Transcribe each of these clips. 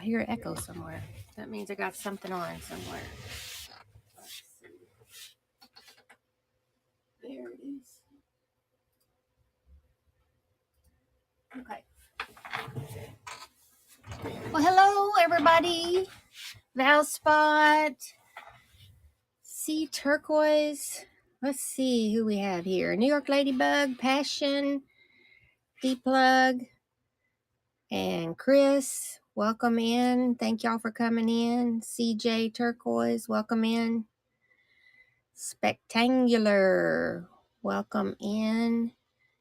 I hear an echo somewhere. That means I got something on somewhere. Let's see. There it is. Okay. Well, hello, everybody. Valspot. Sea Turquoise. Let's see who we have here. New York Ladybug, Passion, D-Plug, and Chris. Welcome in. Thank y'all for coming in. CJ Turquoise, welcome in. Spectacular, welcome in.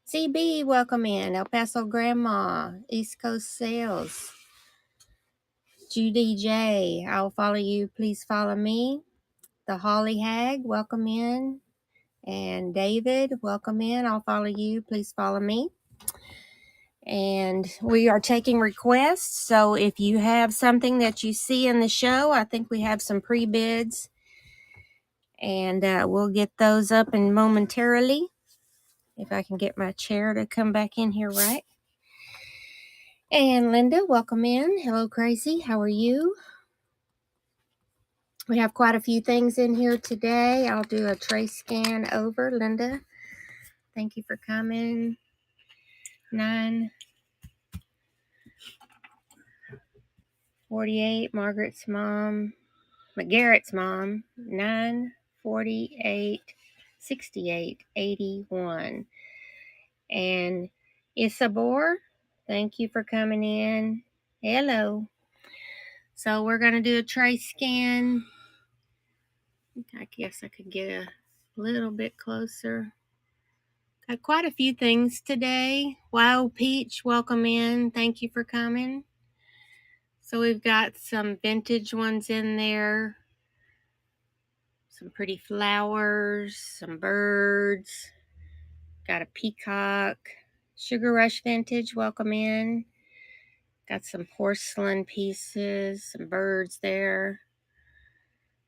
CB, welcome in. El Paso Grandma, East Coast Sales. Judy J, I'll follow you. Please follow me. The Holly Hag, welcome in. And David, welcome in. I'll follow you. Please follow me. And we are taking requests. So if you have something that you see in the show, I think we have some pre-bids. And we'll get those up in momentarily. If I can get my chair to come back in here right. And Linda, welcome in. Hello, Crazy. How are you? We have quite a few things in here today. I'll do a tray scan over. Linda, thank you for coming. 948, Margaret's mom, McGarrett's mom, 948, 68, 81. And Isabor, thank you for coming in. Hello. So we're going to do a tray scan. I guess I could get a little bit closer. Got quite a few things today. Wild Peach, welcome in. Thank you for coming. So we've got some vintage ones in there. Some pretty flowers, some birds. Got a peacock. Sugar Rush Vintage, welcome in. Got some porcelain pieces, some birds there.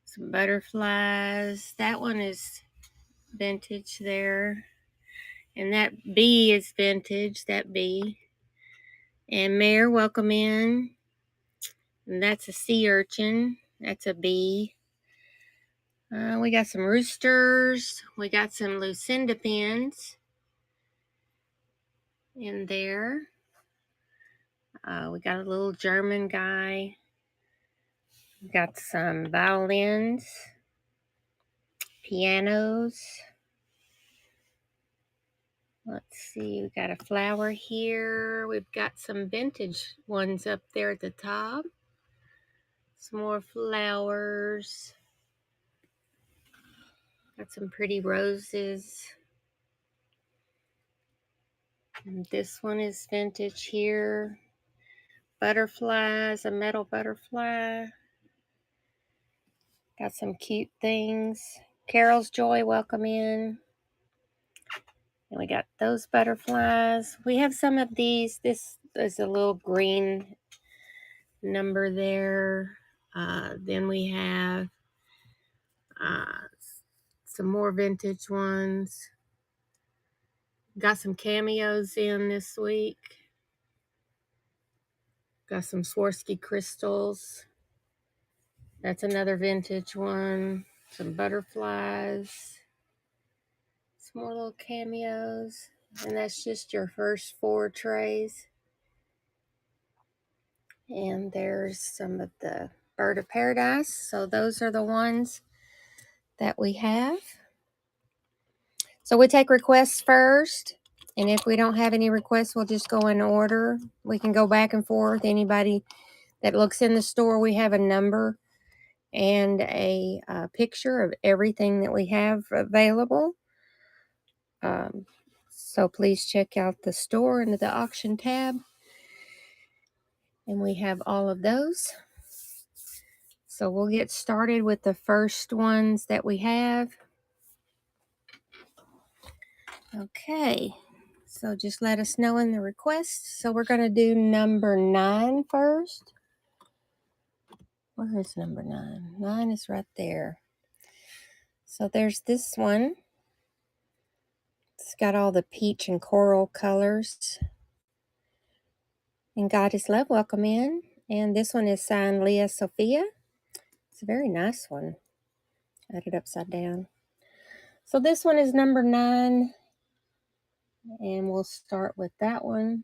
Some butterflies. That one is vintage there. And that bee is vintage, that bee. And Mayor, welcome in. And that's a sea urchin. That's a bee. We got some roosters. We got some Lucinda pins in there. We got a little German guy. We got some violins, pianos. Let's see, we got a flower here. We've got some vintage ones up there at the top. Some more flowers. Got some pretty roses. And this one is vintage here. Butterflies, a metal butterfly. Got some cute things. Carol's Joy, welcome in. And we got those butterflies. We have some of these. This is a little green number there. Then we have some more vintage ones. Got some cameos in this week. Got some Swarovski crystals. That's another vintage one. Some butterflies. Some more little cameos. And that's just your first 4 trays. And there's some of the Bird of Paradise. So those are the ones that we have. So we take requests first. And if we don't have any requests, we'll just go in order. We can go back and forth. Anybody that looks in the store, we have a number and a picture of everything that we have available. So please check out the store under the auction tab. And we have all of those. So we'll get started with the first ones that we have. Okay. So just let us know in the request. So we're going to do number 9 first. Where is number 9? 9 is right there. So there's this one. It's got all the peach and coral colors. And God is Love, welcome in. And this one is signed Leah Sophia. It's a very nice one. I had it upside down. So this one is number 9. And we'll start with that one.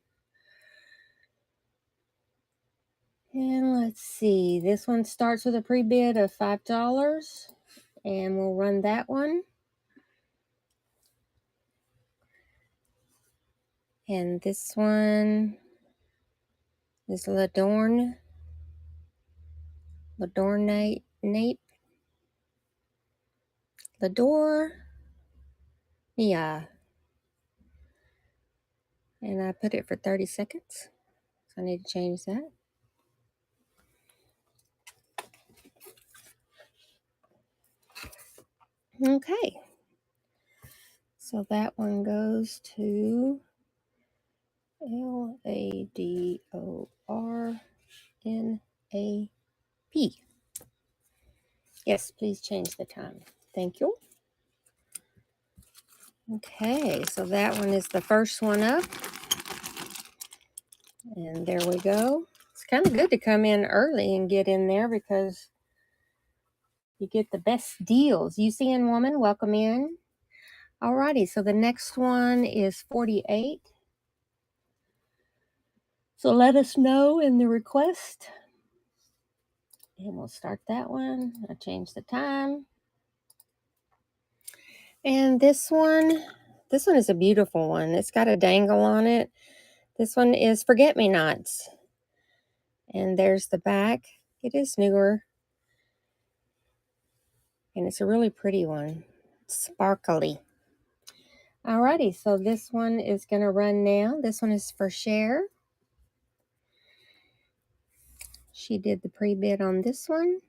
And let's see. This one starts with a pre-bid of $5. And we'll run that one. And this one is Ladorn Nape. Lador. Yeah. And I put it for 30 seconds. So I need to change that. Okay. So that one goes to LADORNAP. Yes, please change the time. Thank you. Okay, so that one is the first one up. And there we go. It's kind of good to come in early and get in there because you get the best deals. UCN woman, welcome in. Alrighty, so the next one is 48. So let us know in the request. And we'll start that one. I'll change the time. And this one is a beautiful one. It's got a dangle on it. This one is Forget-Me-Nots. And there's the back. It is newer. And it's a really pretty one. Sparkly. Alrighty, so this one is going to run now. This one is for Cher. She did the pre-bid on this one.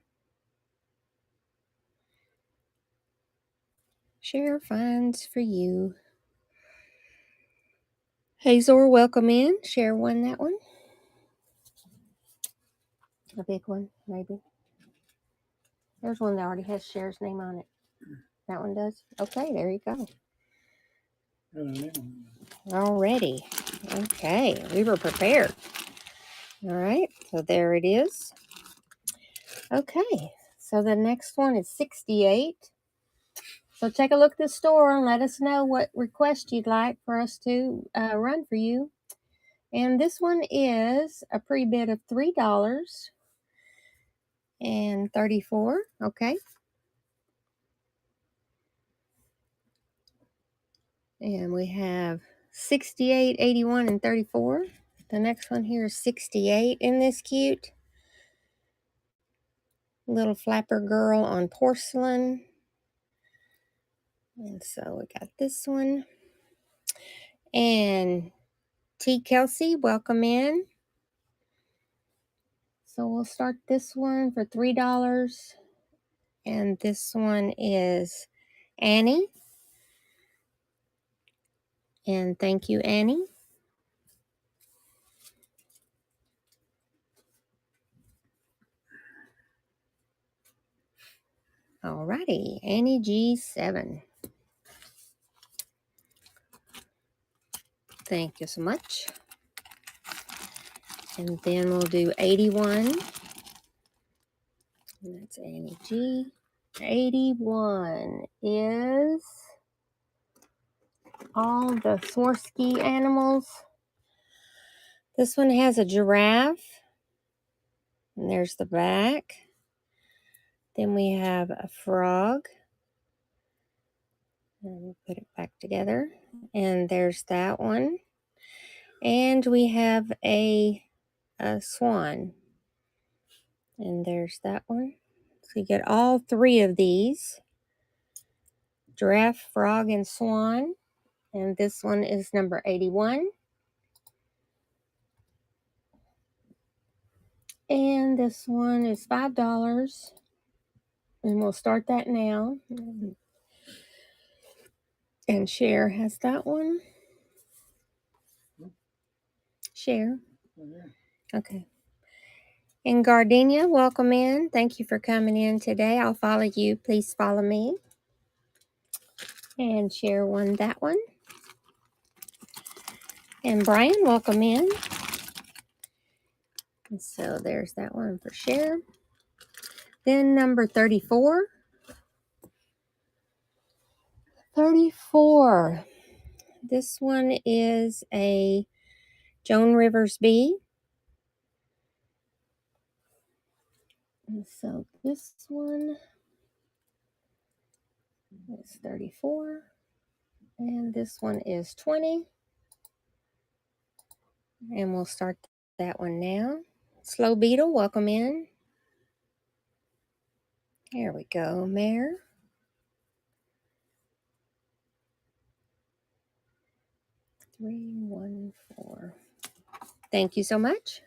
Cher finds for you. Hazor, welcome in. Cher won that one. A big one, maybe. There's one that already has Cher's name on it. That one does? Okay, there you go. Already. Okay, we were prepared. All right, so there it is. Okay, so the next one is 68. So take a look at the store and let us know what request you'd like for us to run for you. And this one is a pre-bid of $3.34. Okay. And we have 68, 81, and 34. The next one here is 68. Isn't this cute? Little flapper girl on porcelain. And so we got this one. And T. Kelsey, welcome in. So we'll start this one for $3. And this one is Annie. And thank you, Annie. Alrighty, Annie G7. Thank you so much. And then we'll do 81. And that's Annie G. 81 is all the Swarovski animals. This one has a giraffe. And there's the back. Then we have a frog. And we'll put it back together. And there's that one. And we have a swan. And there's that one. So you get all 3 of these. Giraffe, frog, and swan. And this one is number 81. And this one is $5. And we'll start that now. And Cher has that one. Cher. Okay. And Gardenia, welcome in. Thank you for coming in today. I'll follow you. Please follow me. And Cher won that one. And Brian, welcome in. And so there's that one for share. Then number 34. 34. This one is a Joan Rivers bee. And so this one is 34. And this one is 20. And we'll start that one now. Slow Beetle, welcome in. Here we go, Mare. 314. Thank you so much.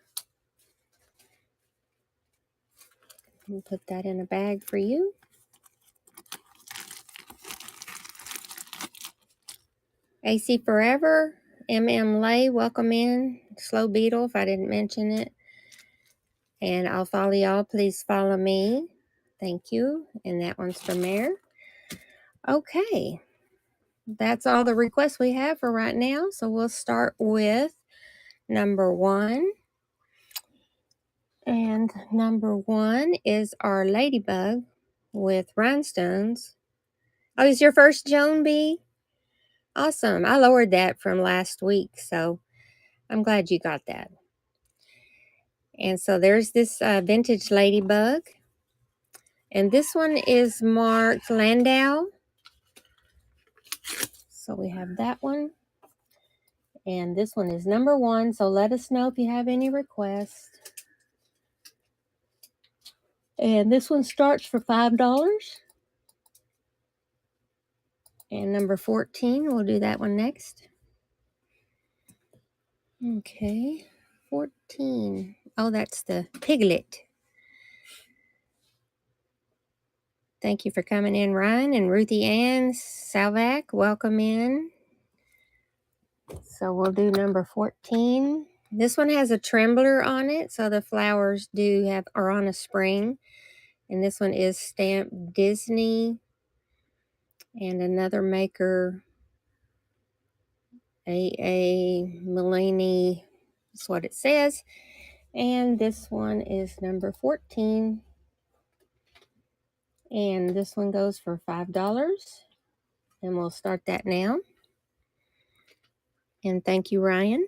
We'll put that in a bag for you. AC Forever, MM Lay, welcome in. Slow Beetle, if I didn't mention it. And I'll follow y'all. Please follow me. Thank you. And that one's for Mare. Okay. That's all the requests we have for right now. So we'll start with number 1. And number 1 is our ladybug with rhinestones. Oh, is your first Joan bee? Awesome. I lowered that from last week, so I'm glad you got that. And so there's this vintage ladybug. And this one is marked Landau. So we have that one. And this one is number 1. So let us know if you have any requests. And this one starts for $5. And number 14, we'll do that one next. Okay, 14. Oh, that's the piglet. Thank you for coming in, Ryan and Ruthie Ann Salvac. Welcome in. So we'll do number 14. This one has a trembler on it, so the flowers are on a spring. And this one is stamped Disney and another maker, A.A. Mulaney. That's what it says. And this one is number 14. And this one goes for $5. And we'll start that now. And thank you, Ryan.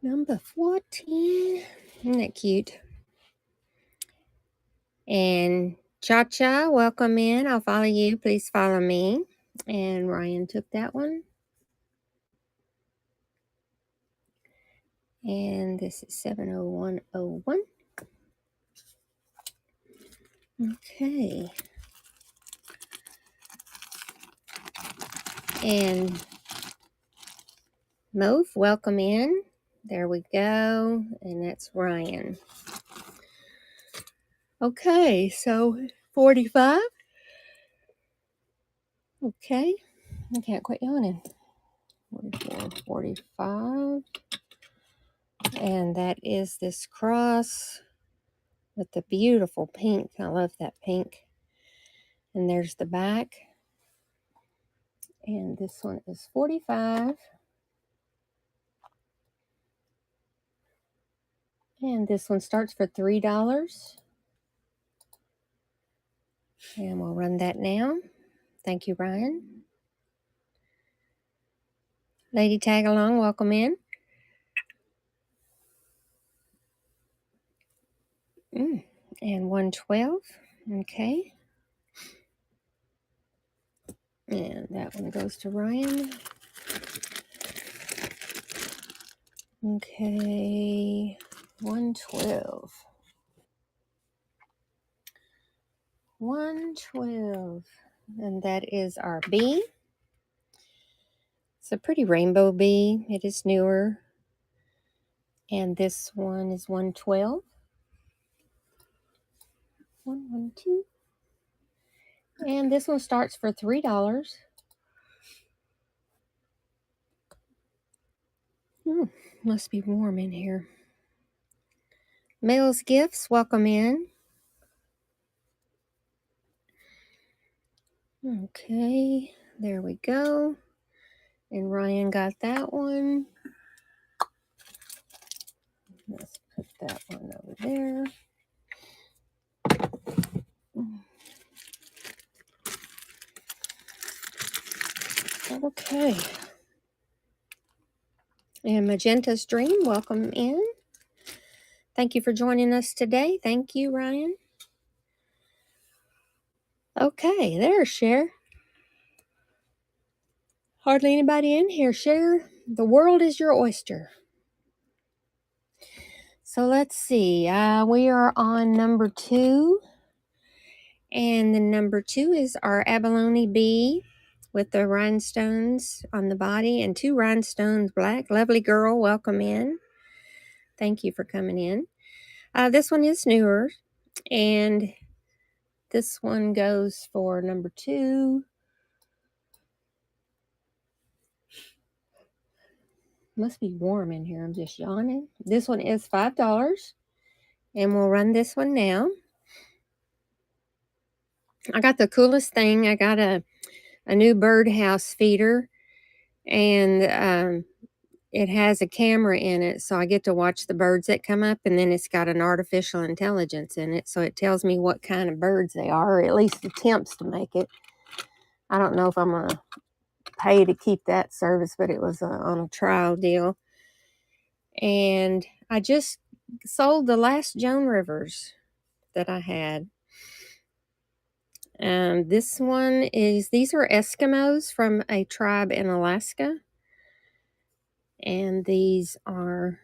Number 14. Isn't that cute? And Cha-Cha, welcome in. I'll follow you. Please follow me. And Ryan took that one. And this is 70101. Okay. And Mauve, welcome in. There we go. And that's Ryan. Okay, so 45. Okay. I can't quit yawning. 44, 45. And that is this cross with the beautiful pink. I love that pink. And there's the back. And this one is 45. And this one starts for $3. And we'll run that now. Thank you, Ryan. Lady Tag Along, welcome in. And 112. Okay. And that one goes to Ryan. Okay. 112. 112. And that is our bee. It's a pretty rainbow bee. It is newer. And this one is 112. 112. And this one starts for $3. Must be warm in here. Male's Gifts, welcome in. Okay, there we go. And Ryan got that one. Let's put that one over there. Okay. And Magenta's Dream, welcome in. Thank you for joining us today. Thank you, Ryan. Okay, there's Cher. Hardly anybody in here. Cher, the world is your oyster. So let's see. We are on number 2. And the number 2 is our abalone bee with the rhinestones on the body and 2 rhinestones black. Lovely girl, welcome in. Thank you for coming in. This one is newer, and this one goes for number 2. Must be warm in here. I'm just yawning. This one is $5, and we'll run this one now. I got the coolest thing. I got a new birdhouse feeder, and it has a camera in it, so I get to watch the birds that come up, and then it's got an artificial intelligence in it, so it tells me what kind of birds they are, or at least attempts to make it. I don't know if I'm going to pay to keep that service, but it was on a trial deal. And I just sold the last Joan Rivers that I had. These are Eskimos from a tribe in Alaska. And these are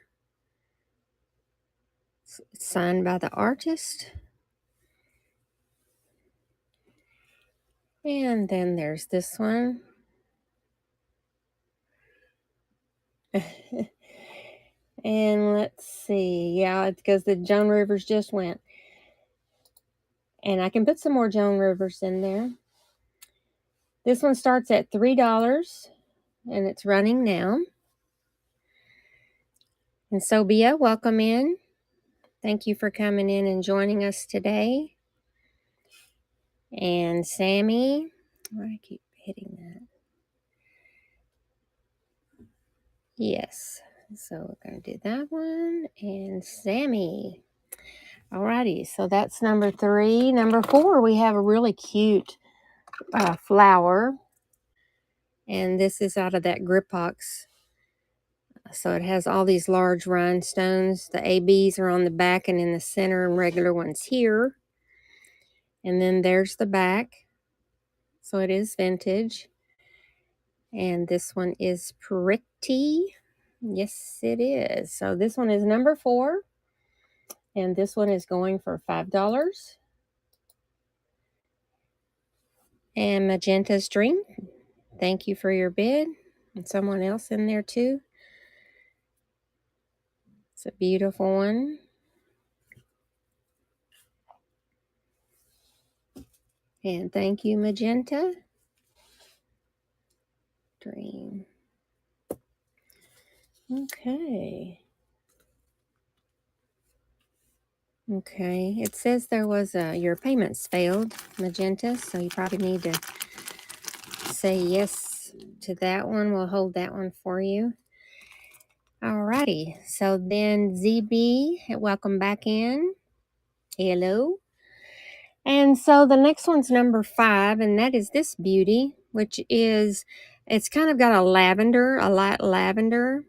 signed by the artist. And then there's this one. And let's see. Yeah, it's because the Joan Rivers just went. And I can put some more Joan Rivers in there. This one starts at $3, and it's running now. And Sobia, welcome in. Thank you for coming in and joining us today. And Sammy, I keep hitting that. Yes. So we're going to do that one. And Sammy. Alrighty, so that's number 3. Number 4, we have a really cute flower. And this is out of that grip box. So it has all these large rhinestones. The ABs are on the back and in the center, and regular ones here. And then there's the back. So it is vintage. And this one is pretty. Yes, it is. So this one is number 4. And this one is going for $5. And Magenta's Dream, thank you for your bid. And someone else in there too. It's a beautiful one. And thank you, Magenta Dream. Okay. Okay. It says there was your payments failed, Magenta, so you probably need to say yes to that one. We'll hold that one for you. Alrighty. So then ZB, welcome back in. Hello. And so the next one's number 5, and that is this beauty, which is, it's kind of got a light lavender.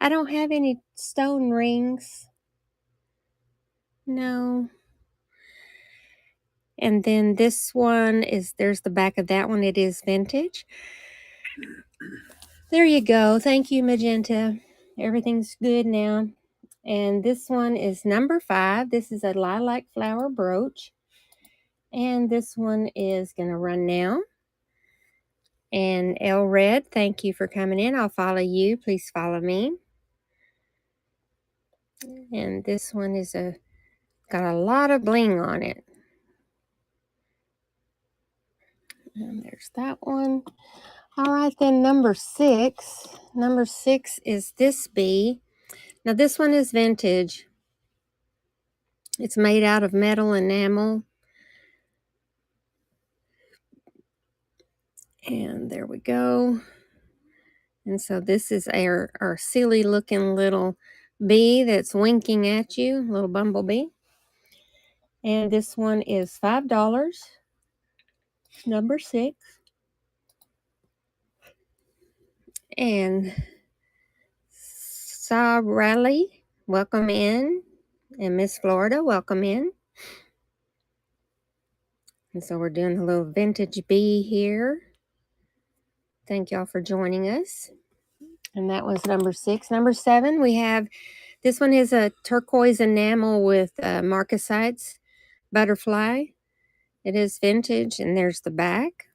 I don't have any stone rings. No. And then this one there's the back of that one. It is vintage. There you go. Thank you, Magenta. Everything's good now. And this one is number 5. This is a lilac flower brooch. And this one is going to run now. And L Red, thank you for coming in. I'll follow you. Please follow me. And this one is got a lot of bling on it. And there's that one. All right, then number 6. Number 6 is this bee. Now this one is vintage. It's made out of metal enamel. And there we go. And so this is our silly looking little bee that's winking at you, little bumblebee. And this one is $5, number 6. And Raleigh, welcome in. And Miss Florida, welcome in. And so we're doing a little vintage bee here. Thank y'all for joining us. And that was number 6. Number 7, we have, this one is a turquoise enamel with marcasites butterfly. It is vintage, and there's the back.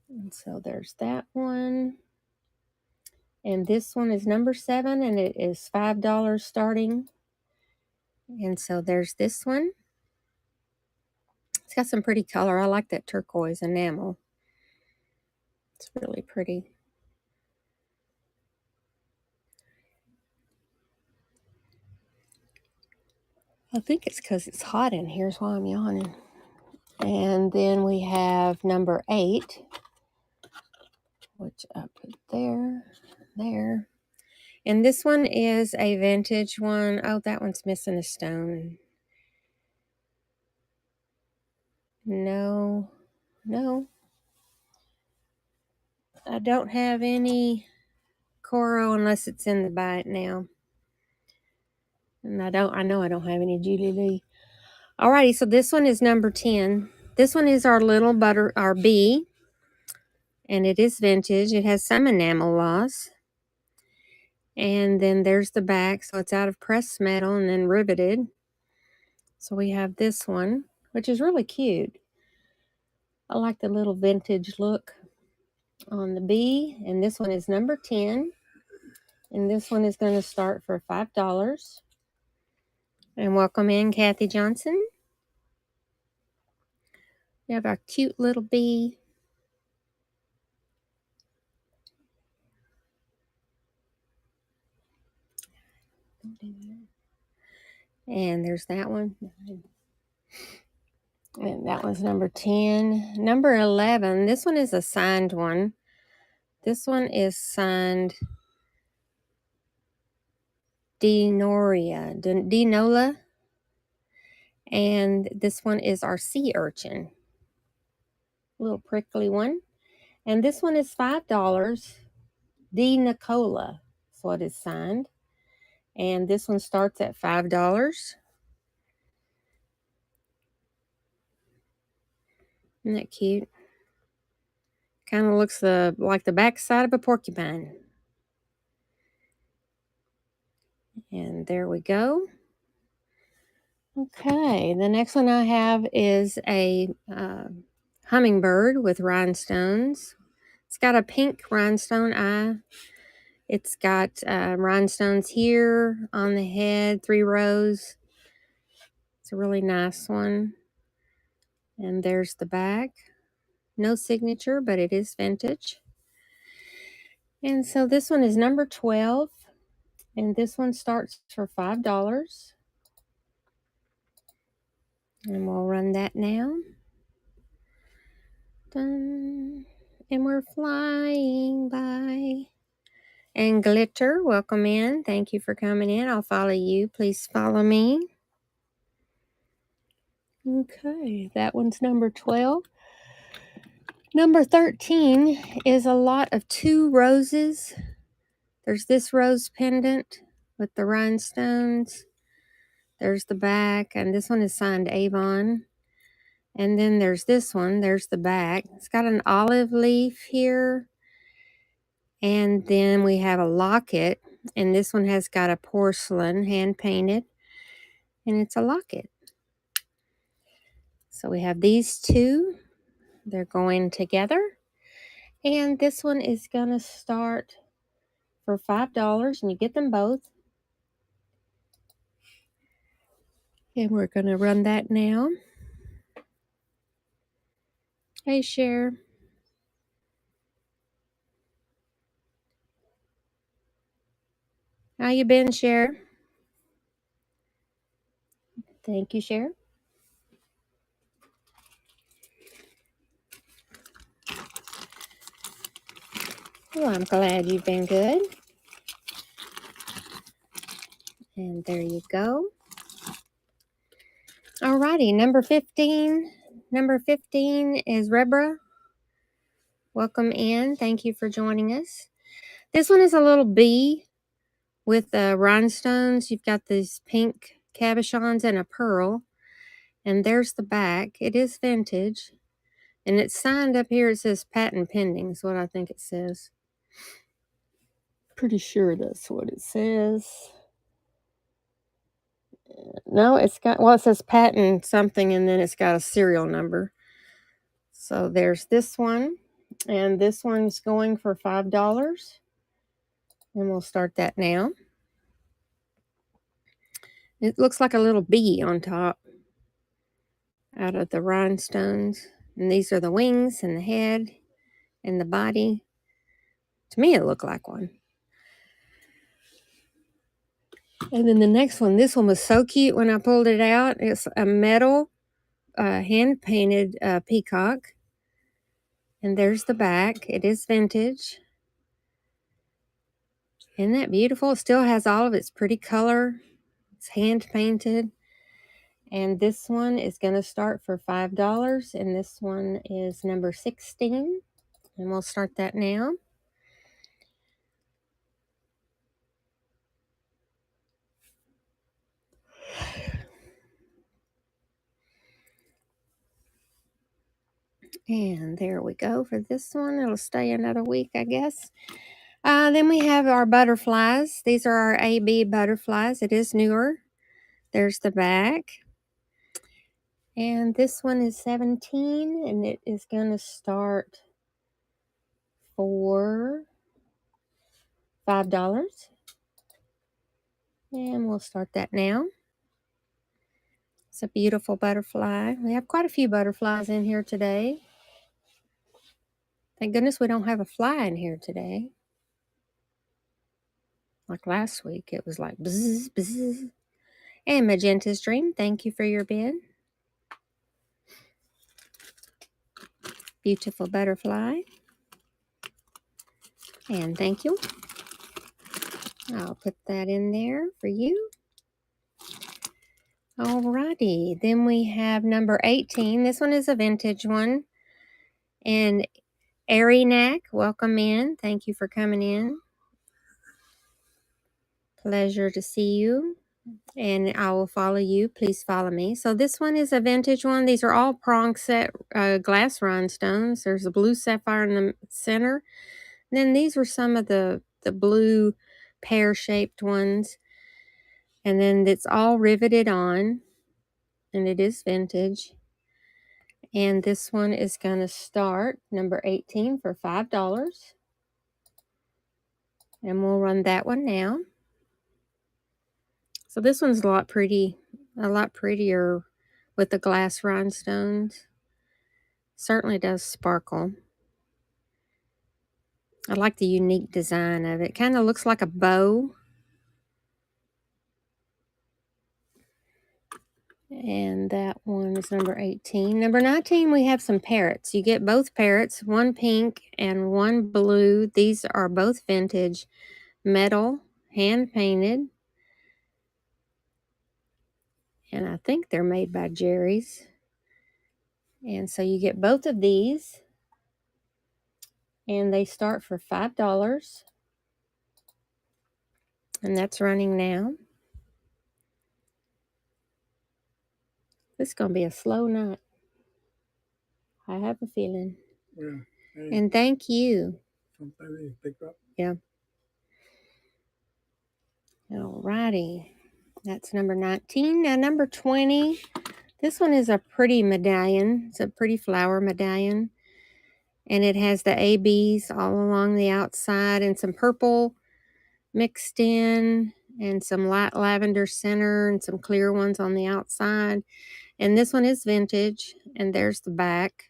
And so there's that one. And this one is number 7, and it is $5 starting. And so there's this one. It's got some pretty color. I like that turquoise enamel. It's really pretty. I think it's because it's hot in here is why I'm yawning. And then we have number 8, which I put there. And this one is a vintage one. Oh, that one's missing a stone. No. I don't have any coral unless it's in the bite now. And I know I don't have any Julie Lee. Alrighty, so this one is number 10. This one is our little our bee. And it is vintage. It has some enamel loss. And then there's the back. So it's out of pressed metal and then riveted. So we have this one, which is really cute. I like the little vintage look on the bee. And this one is number 10. And this one is going to start for $5. And welcome in, Kathy Johnson. We have our cute little bee. And there's that one. And that was number 10. Number 11, this one is a signed one. This one is signed Dinola. And this one is our sea urchin. A little prickly one. And this one is $5. D. Nicola is what is signed. And this one starts at $5. Isn't that cute? Kind of looks like the backside of a porcupine. And there we go. Okay, the next one I have is a hummingbird with rhinestones. It's got a pink rhinestone eye. It's got rhinestones here on the head, 3 rows. It's a really nice one. And there's the back. No signature, but it is vintage. And so this one is number 12. And this one starts for $5. And we'll run that now. Dun. And we're flying by. And Glitter, welcome in. Thank you for coming in. I'll follow you. Please follow me. Okay, that one's number 12. Number 13 is a lot of 2 roses. There's this rose pendant with the rhinestones. There's the back, and this one is signed Avon. And then there's this one. There's the back. It's got an olive leaf here. And then we have a locket, and this one has got a porcelain hand-painted, and it's a locket. So we have these 2. They're going together. And this one is going to start for $5, and you get them both. And we're going to run that now. Hey, Cher. How you been, Cher? Thank you, Cher. Well, I'm glad you've been good. And there you go. Alrighty, number 15. Number 15 is Rebra. Welcome in. Thank you for joining us. This one is a little bee with rhinestones. You've got these pink cabochons and a pearl. And there's the back. It is vintage. And it's signed up here. It says patent pending is what I think it says. Pretty sure that's what it says. No, it's got, well, it says patent something and then it's got a serial number. So there's this one. And this one's going for $5. And we'll start that now. It looks like a little bee on top out of the rhinestones. And these are the wings and the head and the body. To me, it looked like one. And then the next one, this one was so cute when I pulled it out. It's a metal hand-painted peacock. And there's the back. It is vintage. Isn't that beautiful? It still has all of its pretty color. It's hand-painted. And this one is going to start for $5. And this one is number 16. And we'll start that now. And there we go for this one. It'll stay another week, I guess. Then we have our butterflies. These are our AB butterflies. It is newer. There's the back. And this one is 17, and it is going to start for $5. And we'll start that now. It's a beautiful butterfly. We have quite a few butterflies in here today. Thank goodness we don't have a fly in here today. Like last week, it was like bzz, bzz. And Magenta's Dream, thank you for your bid. Beautiful butterfly. And thank you. I'll put that in there for you. Alrighty, then we have number 18. This one is a vintage one. And Arinac, welcome in. Thank you for coming in. Pleasure to see you. And I will follow you. Please follow me. So this one is a vintage one. These are all prong set glass rhinestones. There's a blue sapphire in the center. And then these were some of the blue pear-shaped ones. And then it's all riveted on. And it is vintage. And this one is going to start number 18 for $5. And we'll run that one now. So this one's a lot prettier with the glass rhinestones. Certainly does sparkle. I like the unique design of it. Kind of looks like a bow. And that one is number 18. Number 19, we have some parrots. You get both parrots, one pink and one blue. These are both vintage, metal, hand painted. And I think they're made by Jerry's. And so you get both of these. And they start for $5. And that's running now. This is going to be a slow night. I have a feeling. Yeah. Hey, and thank you. somebody pick up. Yeah. Alrighty. That's number 19. Now number 20. This one is a pretty medallion. It's a pretty flower medallion. And it has the ABs all along the outside and some purple mixed in and some light lavender center and some clear ones on the outside. And this one is vintage, and there's the back.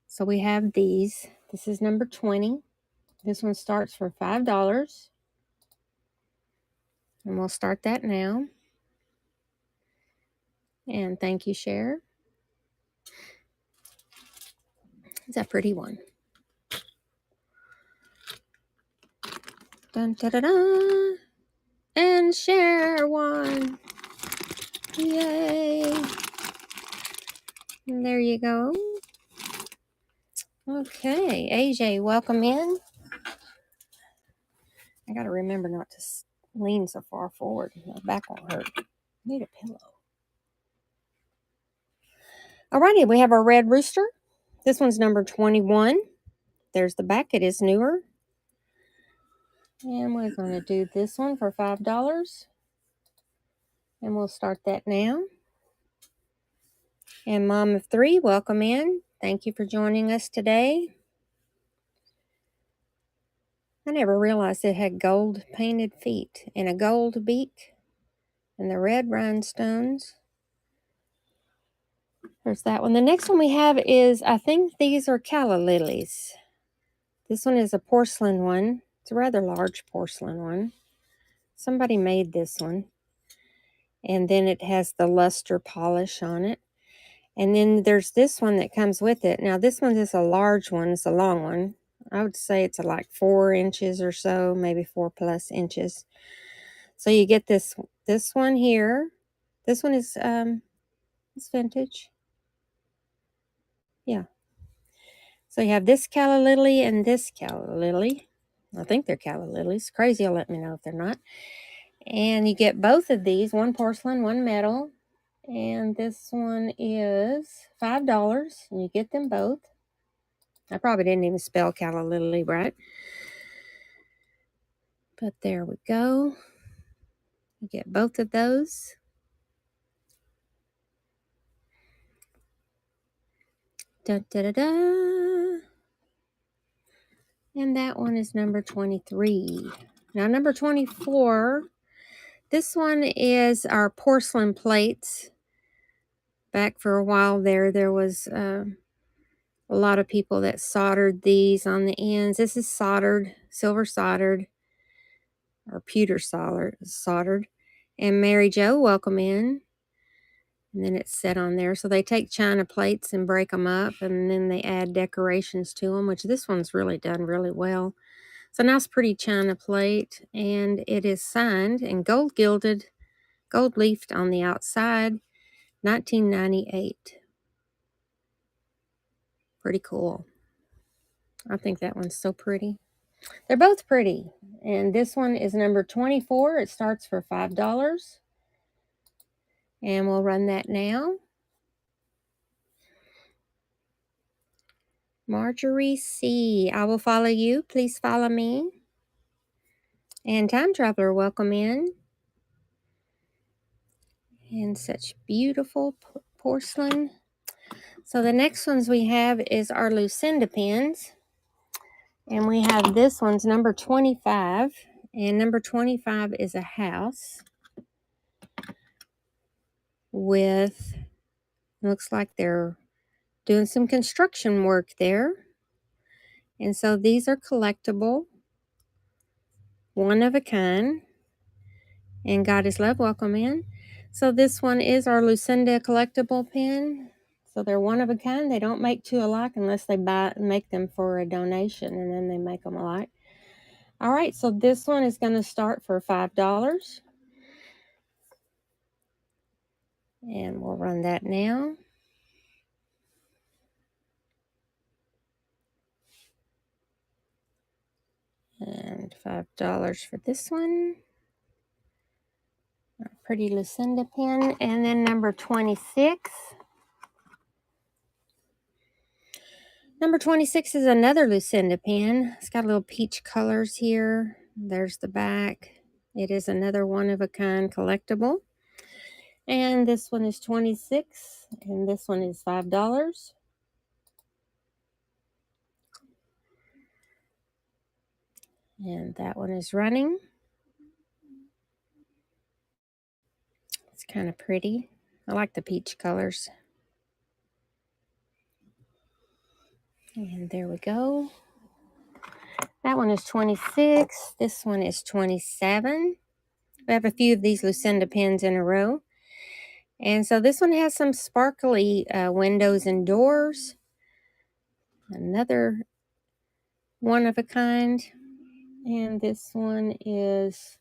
So we have these. This is number 20. This one starts for $5. And we'll start that now. And thank you, Cher. It's a pretty one. Dun, da, da, da. And share one. Yay. And there you go. Okay, AJ, welcome in. I got to remember not to lean so far forward. My back won't hurt. I need a pillow. Alrighty, we have our red rooster. This one's number 21. There's the back. It is newer. And we're going to do this one for $5. And we'll start that now. And Mom of 3, welcome in. Thank you for joining us today. I never realized it had gold painted feet and a gold beak and the red rhinestones. There's that one. The next one we have is, I think these are calla lilies. This one is a porcelain one. It's a rather large porcelain one. Somebody made this one. And then it has the luster polish on it. And then there's this one that comes with it. Now this one is a large one. It's a long one. I would say it's like 4 inches or so, maybe 4+ inches. So you get this one here. This one is it's vintage. Yeah. So you have this calla lily and this calla lily. I think they're calla lilies. Crazy will let me know if they're not. And you get both of these, one porcelain, one metal. And this one is $5. And you get them both. I probably didn't even spell calla lily right. But there we go. You get both of those. Da, da, da, da. And that one is number 23. Now, number 24, this one is our porcelain plates. Back for a while there was a lot of people that soldered these on the ends. This is soldered, silver soldered, or pewter soldered. And Mary Jo, welcome in. And then it's set on there. So they take china plates and break them up, and then they add decorations to them, which this one's really done really well. It's a nice, pretty china plate, and it is signed and gold gilded, gold leafed on the outside, 1998. Pretty cool. I think that one's so pretty. They're both pretty. And this one is number 24. It starts for $5. And we'll run that now. Marjorie C. I will follow you. Please follow me. And Time Traveler, welcome in. And such beautiful porcelain. So the next ones we have is our Lucinda pins. And we have this one's number 25. And number 25 is a house with, looks like they're doing some construction work there. And so these are collectible, one of a kind. And God is Love, welcome in. So this one is our Lucinda collectible pin. So they're one of a kind. They don't make two alike unless they make them for a donation, and then they make them alike. All right, so this one is going to start for $5. And we'll run that now. And $5 for this one. Our pretty Lucinda pin. And then number 26. Number 26 is another Lucinda pin. It's got little peach colors here. There's the back. It is another one of a kind collectible. And this one is 26. And this one is $5. And that one is running. It's kind of pretty. I like the peach colors. And there we go. That one is 26. This one is 27. We have a few of these Lucinda pins in a row. And so this one has some sparkly windows and doors. Another one of a kind. And this one is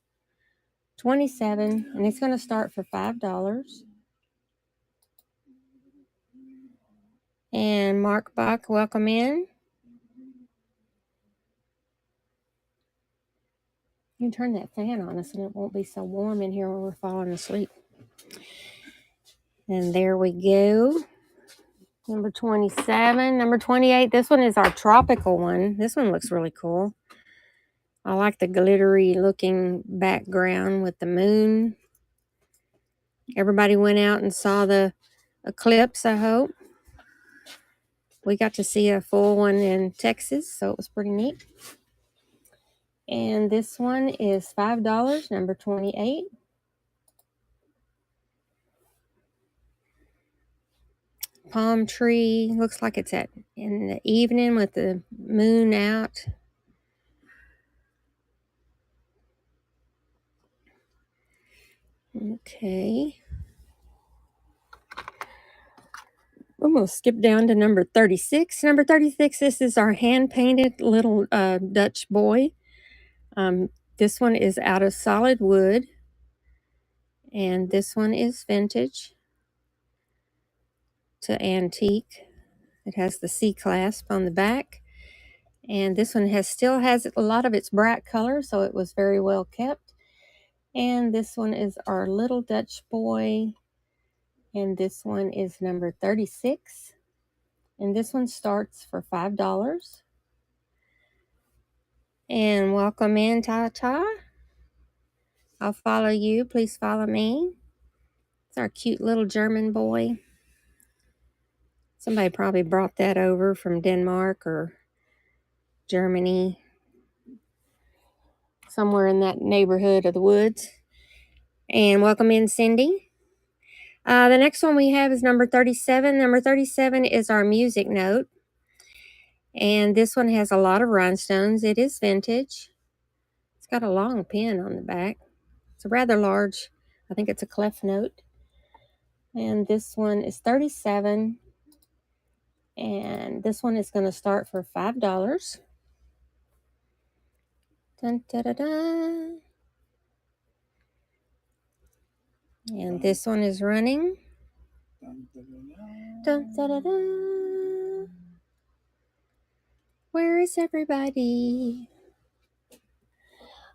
27, and it's going to start for $5. And Mark Bach, welcome in. You can turn that fan on us and it won't be so warm in here when we're falling asleep. And there we go. Number 27. Number 28. This one is our tropical one. This one looks really cool. I like the glittery looking background with the moon. Everybody went out and saw the eclipse, I hope. We got to see a full one in Texas, so it was pretty neat. And this one is $5, number 28. Palm tree. Looks like it's in the evening with the moon out. Okay. I'm going to skip down to number 36. Number 36, this is our hand-painted little Dutch boy. This one is out of solid wood. And this one is vintage to antique. It has the C clasp on the back. And this one still has a lot of its bright color, so it was very well kept. And this one is our little Dutch boy. And this one is number 36. And this one starts for $5. And welcome in, Tata. I'll follow you. Please follow me. It's our cute little German boy. Somebody probably brought that over from Denmark or Germany, somewhere in that neighborhood of the woods. And welcome in, Cindy. The next one we have is number 37. Number 37 is our music note. And this one has a lot of rhinestones. It is vintage. It's got a long pin on the back. It's a rather large, I think it's a clef note. And this one is 37. And this one is going to start for $5. Dun, da, da, da. And this one is running. Dun, da, da, da. Where is everybody?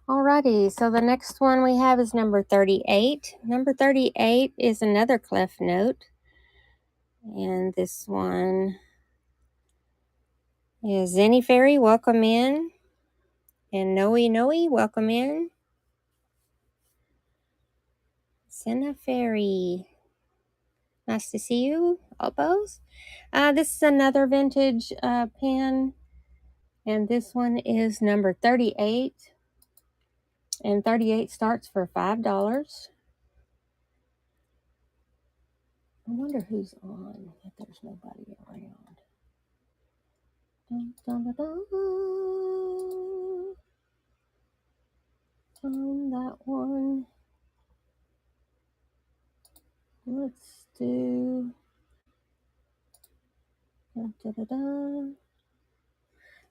Alrighty, so the next one we have is number 38. Number 38 is another clef note. And this one is Zenny Fairy, welcome in. And Noe, welcome in. Senna Fairy, nice to see you, both. This is another vintage pen. And this one is number 38. And 38 starts for $5. I wonder who's on, if there's nobody around. Dun, dun, dun, dun. On that one. Let's do. Dun, dun, dun, dun.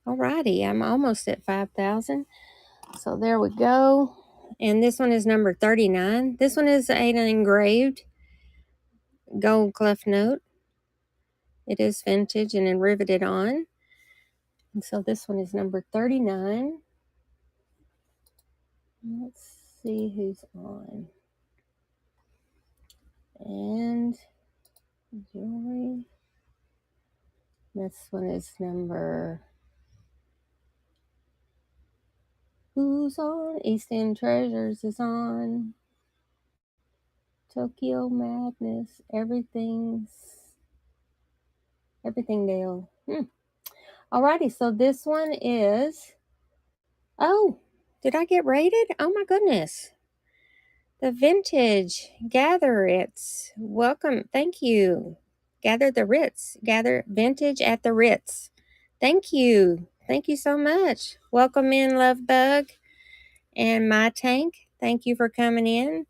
Alrighty, I'm almost at 5,000. So there we go. And this one is number 39. This one is an engraved gold clef note. It is vintage and then riveted on. And so this one is number 39. Let's see who's on. And jewelry. This one is number. Who's on? East End Treasures is on. Tokyo Madness. Everything Dale. Alrighty, so this one is. Oh, did I get rated? Oh my goodness. The vintage. Gather It's. Welcome. Thank you. Gather the Ritz. Gather vintage at the Ritz. Thank you. Thank you so much. Welcome in, Love Bug and My Tank. Thank you for coming in.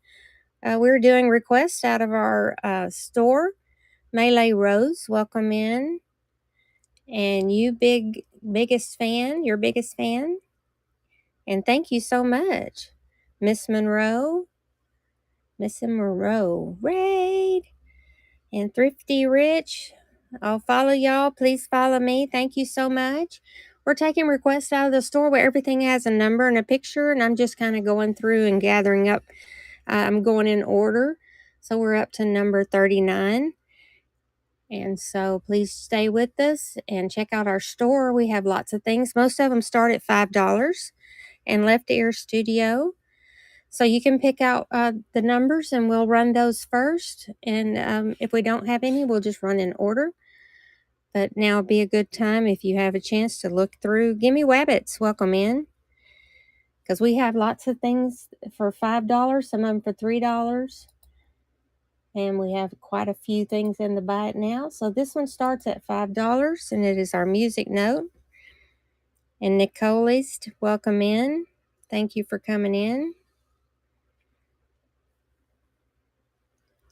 We're doing requests out of our store. Melee Rose, welcome in. And you biggest fan, your biggest fan. And thank you so much, Miss Monroe, Raid, and Thrifty Rich. I'll follow y'all. Please follow me. Thank you so much. We're taking requests out of the store where everything has a number and a picture, and I'm just kind of going through and gathering up. I'm going in order. So we're up to number 39. And so please stay with us and check out our store. We have lots of things. Most of them start at $5. And Left Ear Studio. So you can pick out the numbers and we'll run those first. And if we don't have any, we'll just run in order. But now would be a good time if you have a chance to look through. Gimme Wabbits, welcome in. Because we have lots of things for $5, some of them for $3. And we have quite a few things in the buy it now. So this one starts at $5 and it is our music note. And Nicole's, welcome in. Thank you for coming in.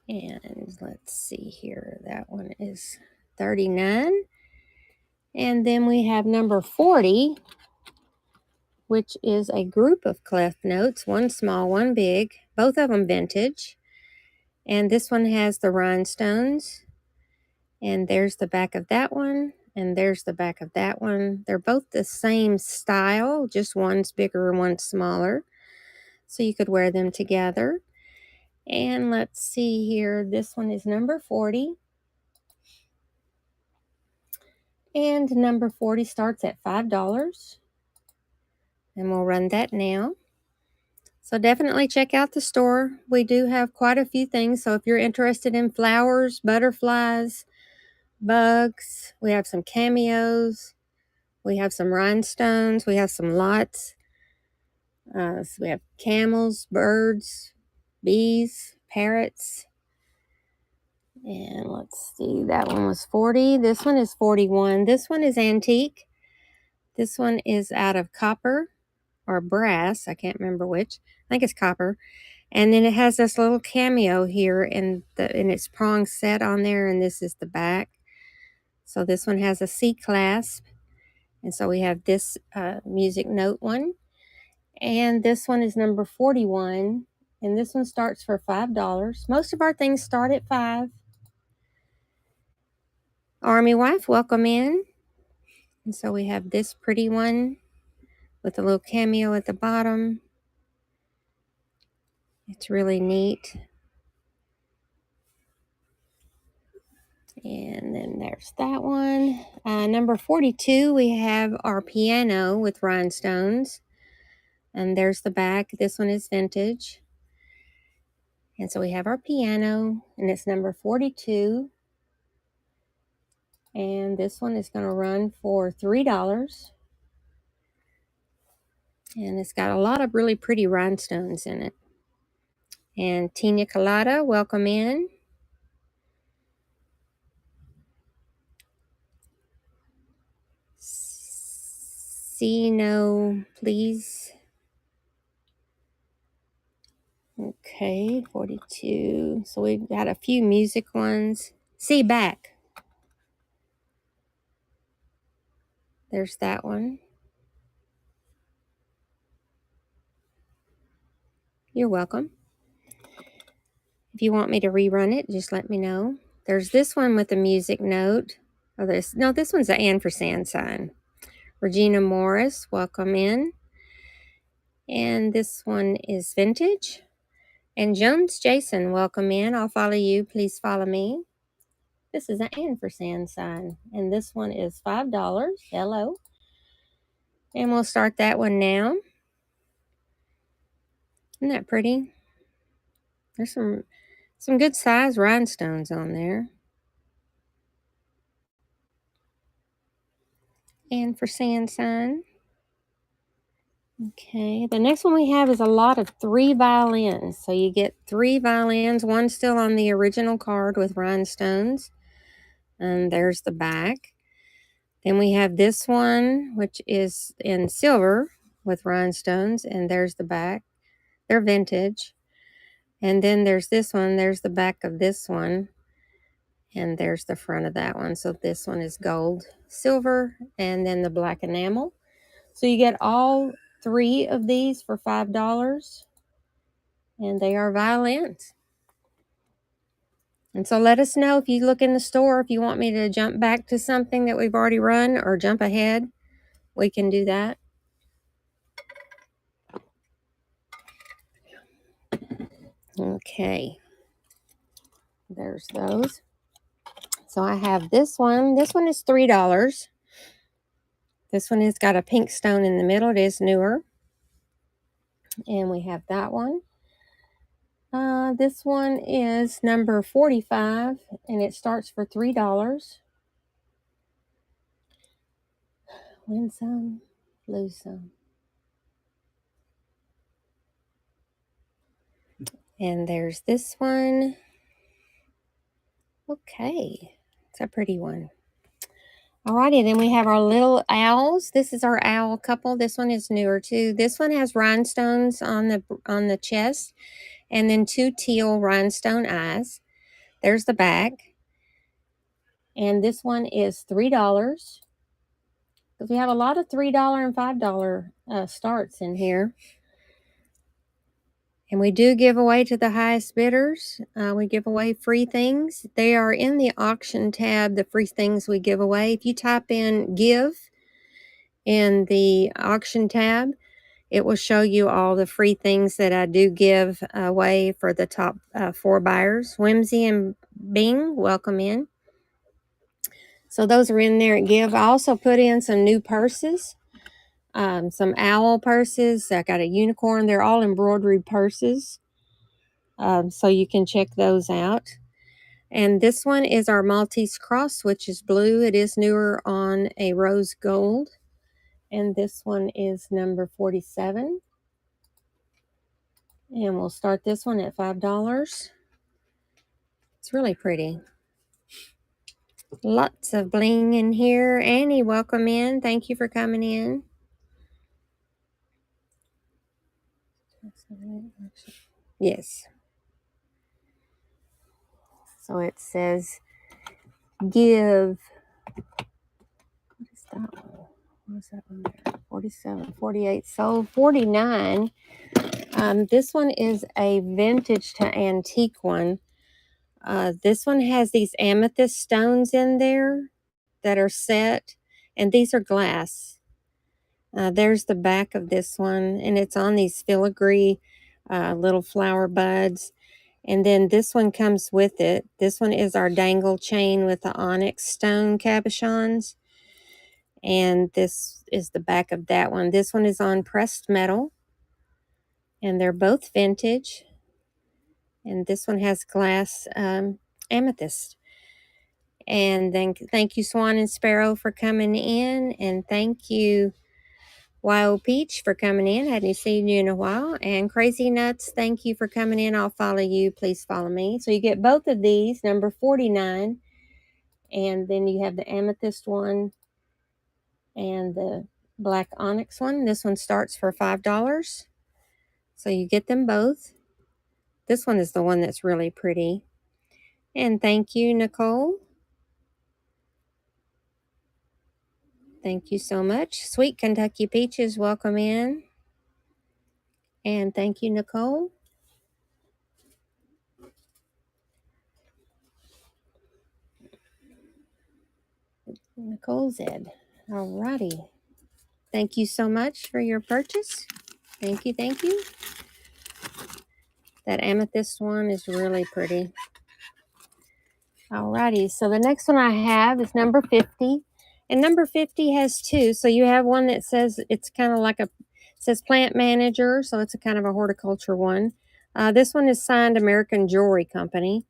And let's see here. That one is 39. And then we have number 40, which is a group of clef notes, one small, one big, both of them vintage. And this one has the rhinestones. And there's the back of that one. And there's the back of that one. They're both the same style, just one's bigger and one's smaller. So you could wear them together. And let's see here. This one is number 40. And number 40 starts at $5. And we'll run that now. So definitely check out the store. We do have quite a few things. So if you're interested in flowers, butterflies, bugs, we have some cameos. We have some rhinestones. We have some lots. So we have camels, birds, bees, parrots. And let's see, that one was 40. This one is 41. This one is antique. This one is out of copper or brass. I can't remember which. I think it's copper. And then it has this little cameo here and its prong set on there. And this is the back. So this one has a C clasp. And so we have this music note one. And this one is number 41. And this one starts for $5. Most of our things start at $5. Army Wife, welcome in. And so we have this pretty one with a little cameo at the bottom. It's really neat. And then there's that one. Number 42, we have our piano with rhinestones. And there's the back. This one is vintage. And so we have our piano, and it's number 42. And this one is going to run for $3. And it's got a lot of really pretty rhinestones in it. And Tina Colada, welcome in. See no, please. Okay, 42. So we've got a few music ones. See back. There's that one. You're welcome. If you want me to rerun it, just let me know. There's this one with a music note. Oh, this one's the ampersand sign. Regina Morris, welcome in. And this one is vintage. And Jones Jason, welcome in. I'll follow you. Please follow me. This is an ampersand sign. And this one is $5. Hello. And we'll start that one now. Isn't that pretty? There's some good size rhinestones on there. And for sand sign. Okay, the next one we have is a lot of 3 violins. So you get 3 violins, one still on the original card with rhinestones. And there's the back. Then we have this one, which is in silver with rhinestones. And there's the back. They're vintage. And then there's this one. There's the back of this one. And there's the front of that one. So this one is gold, silver, and then the black enamel. So you get all 3 of these for $5. And they are violins. And so let us know if you look in the store, if you want me to jump back to something that we've already run or jump ahead, we can do that. Okay. There's those. So I have this one. This one is $3. This one has got a pink stone in the middle. It is newer. And we have that one. This one is number 45, and it starts for $3. Win some, lose some. And there's this one. Okay, it's a pretty one. Alrighty, then we have our little owls. This is our owl couple. This one is newer too. This one has rhinestones on the chest, and then 2 teal rhinestone eyes. There's the back. And this one is $3. Because we have a lot of $3 and $5 starts in here. And we do give away to the highest bidders. We give away free things. They are in the auction tab, the free things we give away. If you type in give in the auction tab, it will show you all the free things that I do give away for the top 4 buyers. Whimsy and Bing, welcome in. So those are in there at give. I also put in some new purses. Some owl purses. I got a unicorn. They're all embroidered purses. So you can check those out. And this one is our Maltese cross, which is blue. It is newer on a rose gold. And this one is number 47. And we'll start this one at $5. It's really pretty. Lots of bling in here. Annie, welcome in. Thank you for coming in. Yes. So it says give. What is that one? What is that one there? 47, 48, sold 49. This one is a vintage to antique one. This one has these amethyst stones in there that are set, and these are glass. There's the back of this one, and it's on these filigree little flower buds. And then this one comes with it. This one is our dangle chain with the onyx stone cabochons. And this is the back of that one. This one is on pressed metal, and they're both vintage. And this one has glass amethyst. And then thank you, Swan and Sparrow, for coming in. And thank you, Wild Peach, for coming in. Hadn't seen you in a while. And Crazy Nuts, thank you for coming in. I'll follow you. Please follow me. So you get both of these, number 49. And then you have the amethyst one and the black onyx one. This one starts for $5. So you get them both. This one is the one that's really pretty. And thank you, Nicole. Thank you so much. Sweet Kentucky Peaches, welcome in. And thank you, Nicole. Nicole said, alrighty. Thank you so much for your purchase. Thank you, thank you. That amethyst one is really pretty. Alrighty, so the next one I have is number 50. And number 50 has 2. So you have one that says, it's kind of like it says plant manager. So it's a kind of a horticulture one. This one is signed American Jewelry Company.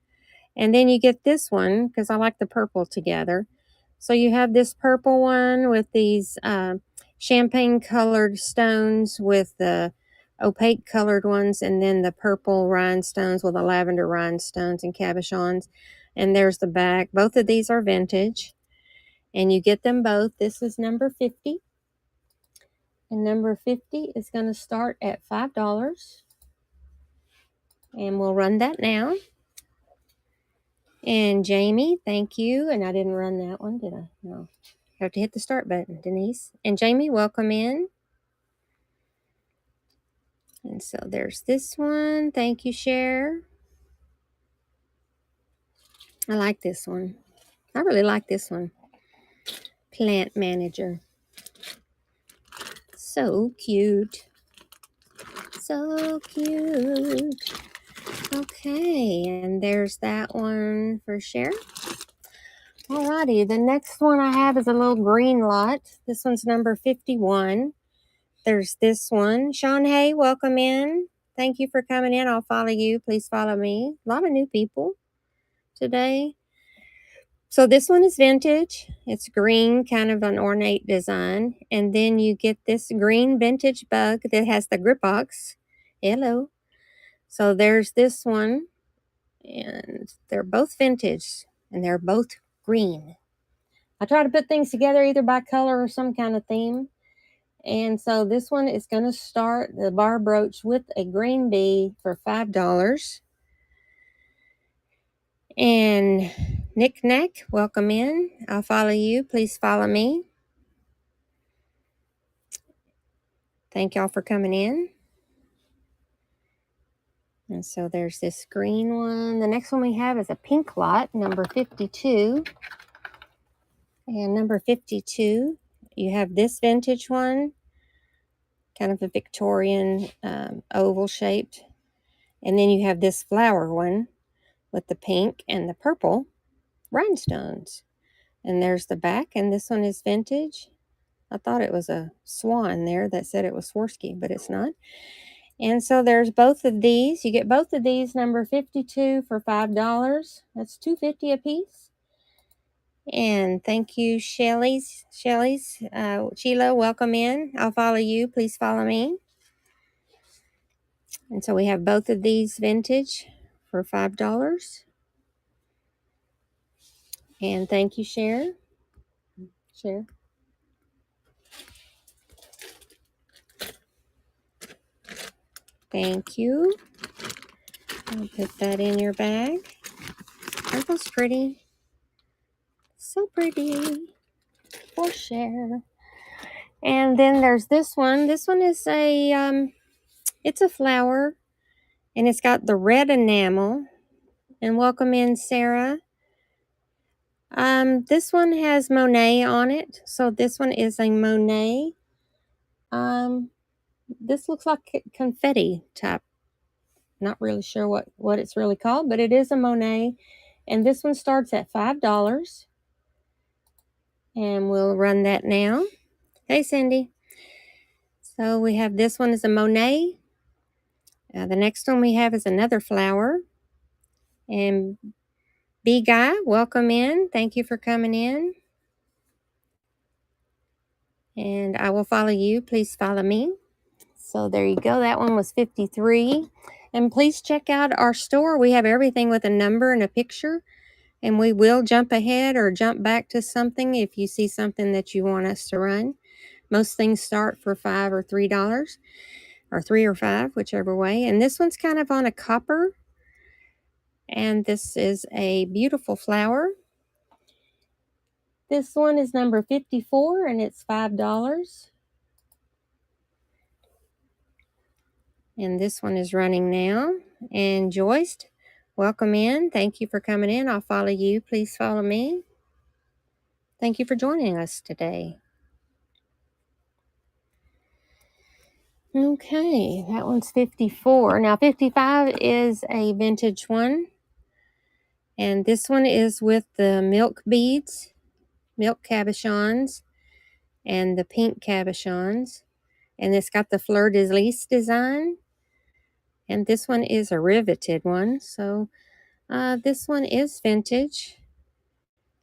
And then you get this one, because I like the purple together. So you have this purple one with these champagne colored stones with the opaque colored ones, and then the purple rhinestones with the lavender rhinestones and cabochons. And there's the back. Both of these are vintage, and you get them both. This is number 50. And number 50 is going to start at $5. And we'll run that now. And Jamie, thank you. And I didn't run that one, did I? No. Have to hit the start button, Denise. And Jamie, welcome in. And so there's this one. Thank you, Cher. I like this one. I really like this one. Plant Manager. So cute. So cute. Okay, and there's that one for Cher. Alrighty, the next one I have is a little green lot. This one's number 51. There's this one. Sean Hay, welcome in. Thank you for coming in. I'll follow you. Please follow me. A lot of new people today. So this one is vintage. It's green, kind of an ornate design. And then you get this green vintage bug that has the grip box. Hello. So there's this one. And they're both vintage. And they're both green. I try to put things together either by color or some kind of theme. And so this one is going to start the bar brooch with a green bee for $5. And Knick Knack, welcome in. I'll follow you. Please follow me. Thank y'all for coming in. And so there's this green one. The next one we have is a pink lot, number 52. And number 52, you have this vintage one, kind of a Victorian oval shaped. And then you have this flower one with the pink and the purple rhinestones. And there's the back, and this one is vintage. I thought it was a swan there that said it was Swarovski, but it's not. And so there's both of these. You get both of these, number 52 for $5. That's $2.50 a piece. And thank you, Shelley's. Sheila, welcome in. I'll follow you. Please follow me. And so we have both of these vintage for $5. And thank you, Cher. Thank you. I'll put that in your bag. Aren't those pretty? So pretty. For Cher. And then there's this one. This one is it's a flower, and it's got the red enamel. And welcome in, Sarah. This one has Monet on it. So this one is a Monet. This looks like confetti type. Not really sure what it's really called, but it is a Monet. And this one starts at $5. And we'll run that now. Hey, Cindy. So we have this one is a Monet. The next one we have is another flower. And Bee Guy, welcome in. Thank you for coming in. And I will follow you. Please follow me. So there you go. That one was 53. And please check out our store. We have everything with a number and a picture. And we will jump ahead or jump back to something if you see something that you want us to run. Most things start for $5 or $3, or 3 or 5, whichever way. And this one's kind of on a copper. And this is a beautiful flower. This one is number 54, and it's $5. And this one is running now. And Joyce, welcome in. Thank you for coming in. I'll follow you. Please follow me. Thank you for joining us today. Okay, that one's 54. Now 55 is a vintage one. And this one is with the milk beads, milk cabochons, and the pink cabochons. And it's got the fleur-de-lis design. And this one is a riveted one. So this one is vintage.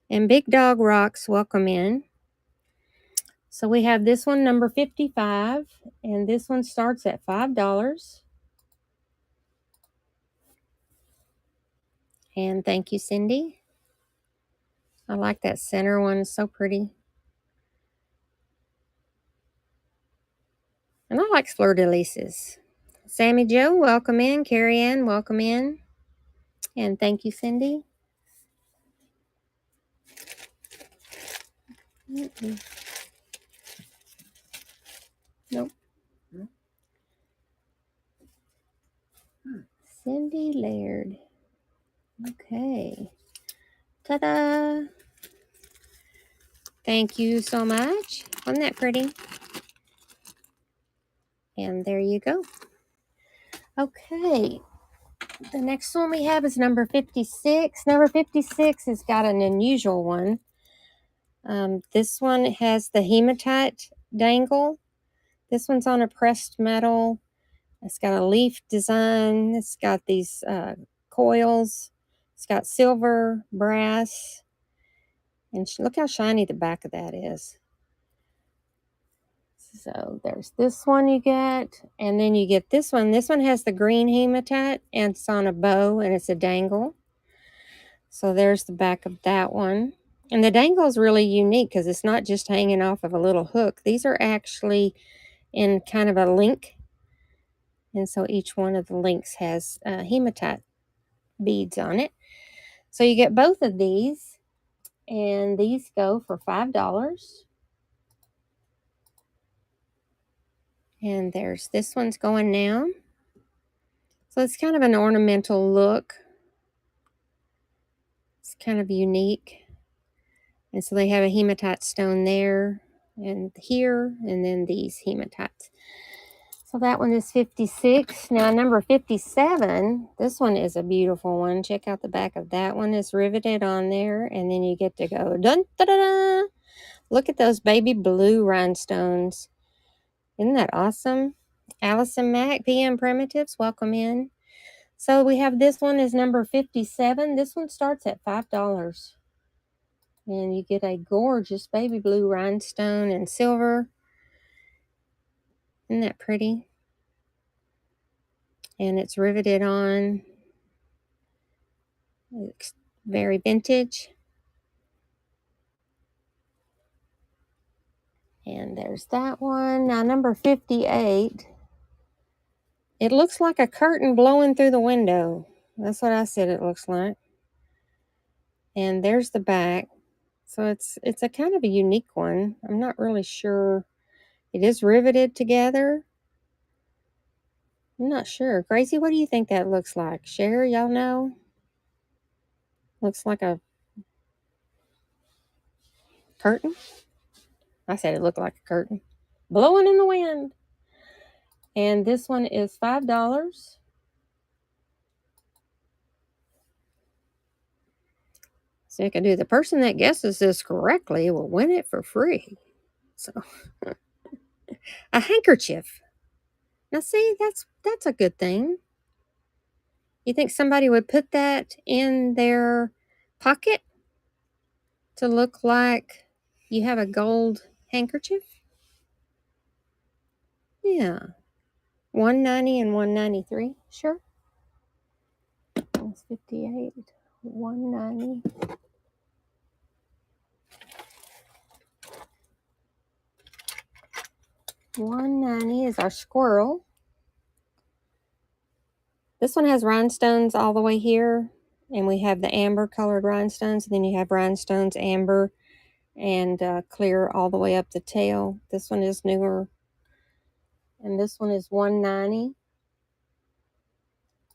And Big Dog Rocks, welcome in. So we have this one, number 55. And this one starts at $5. And thank you, Cindy. I like that center one. It's so pretty. And I like fleur-de-lises. Sammy Joe, welcome in. Carrie Ann, welcome in. And thank you, Cindy. Nope. Cindy Laird. Okay. Ta-da! Thank you so much. Wasn't that pretty? And there you go. Okay. The next one we have is number 56. Number 56 has got an unusual one. This one has the hematite dangle. This one's on a pressed metal. It's got a leaf design. It's got these coils. It's got silver, brass. And look how shiny the back of that is. So there's this one you get. And then you get this one. This one has the green hematite. And it's on a bow. And it's a dangle. So there's the back of that one. And the dangle is really unique because it's not just hanging off of a little hook. These are actually in kind of a link. And so each one of the links has hematite beads on it. So you get both of these. And these go for $5. And there's this one's going now. So it's kind of an ornamental look. It's kind of unique. And so they have a hematite stone there and here, and then these hematites. So that one is 56. Now number 57, this one is a beautiful one. Check out the back of that one. It's riveted on there, and then you get to go dun da da da. Look at those baby blue rhinestones. Isn't that awesome? Allison Mack, PM Primitives, welcome in. So we have this one is number 57. This one starts at $5. And you get a gorgeous baby blue rhinestone and silver. Isn't that pretty? And it's riveted on. It's very vintage. And there's that one. Now number 58. It looks like a curtain blowing through the window. That's what I said it looks like. And there's the back. So it's a kind of a unique one. I'm not really sure. It is riveted together. I'm not sure. Gracie, what do you think that looks like? Sherry, y'all know? Looks like a curtain. I said it looked like a curtain. Blowing in the wind. And this one is $5. So you can do the person that guesses this correctly will win it for free. So a handkerchief. Now see, that's a good thing. You think somebody would put that in their pocket to look like you have a gold handkerchief? Yeah. $190 and $193. Sure. That's 58. $190. $190 is our squirrel. This one has rhinestones all the way here, and we have the amber colored rhinestones. And then you have rhinestones, amber, and clear all the way up the tail. This one is newer, and this one is $190.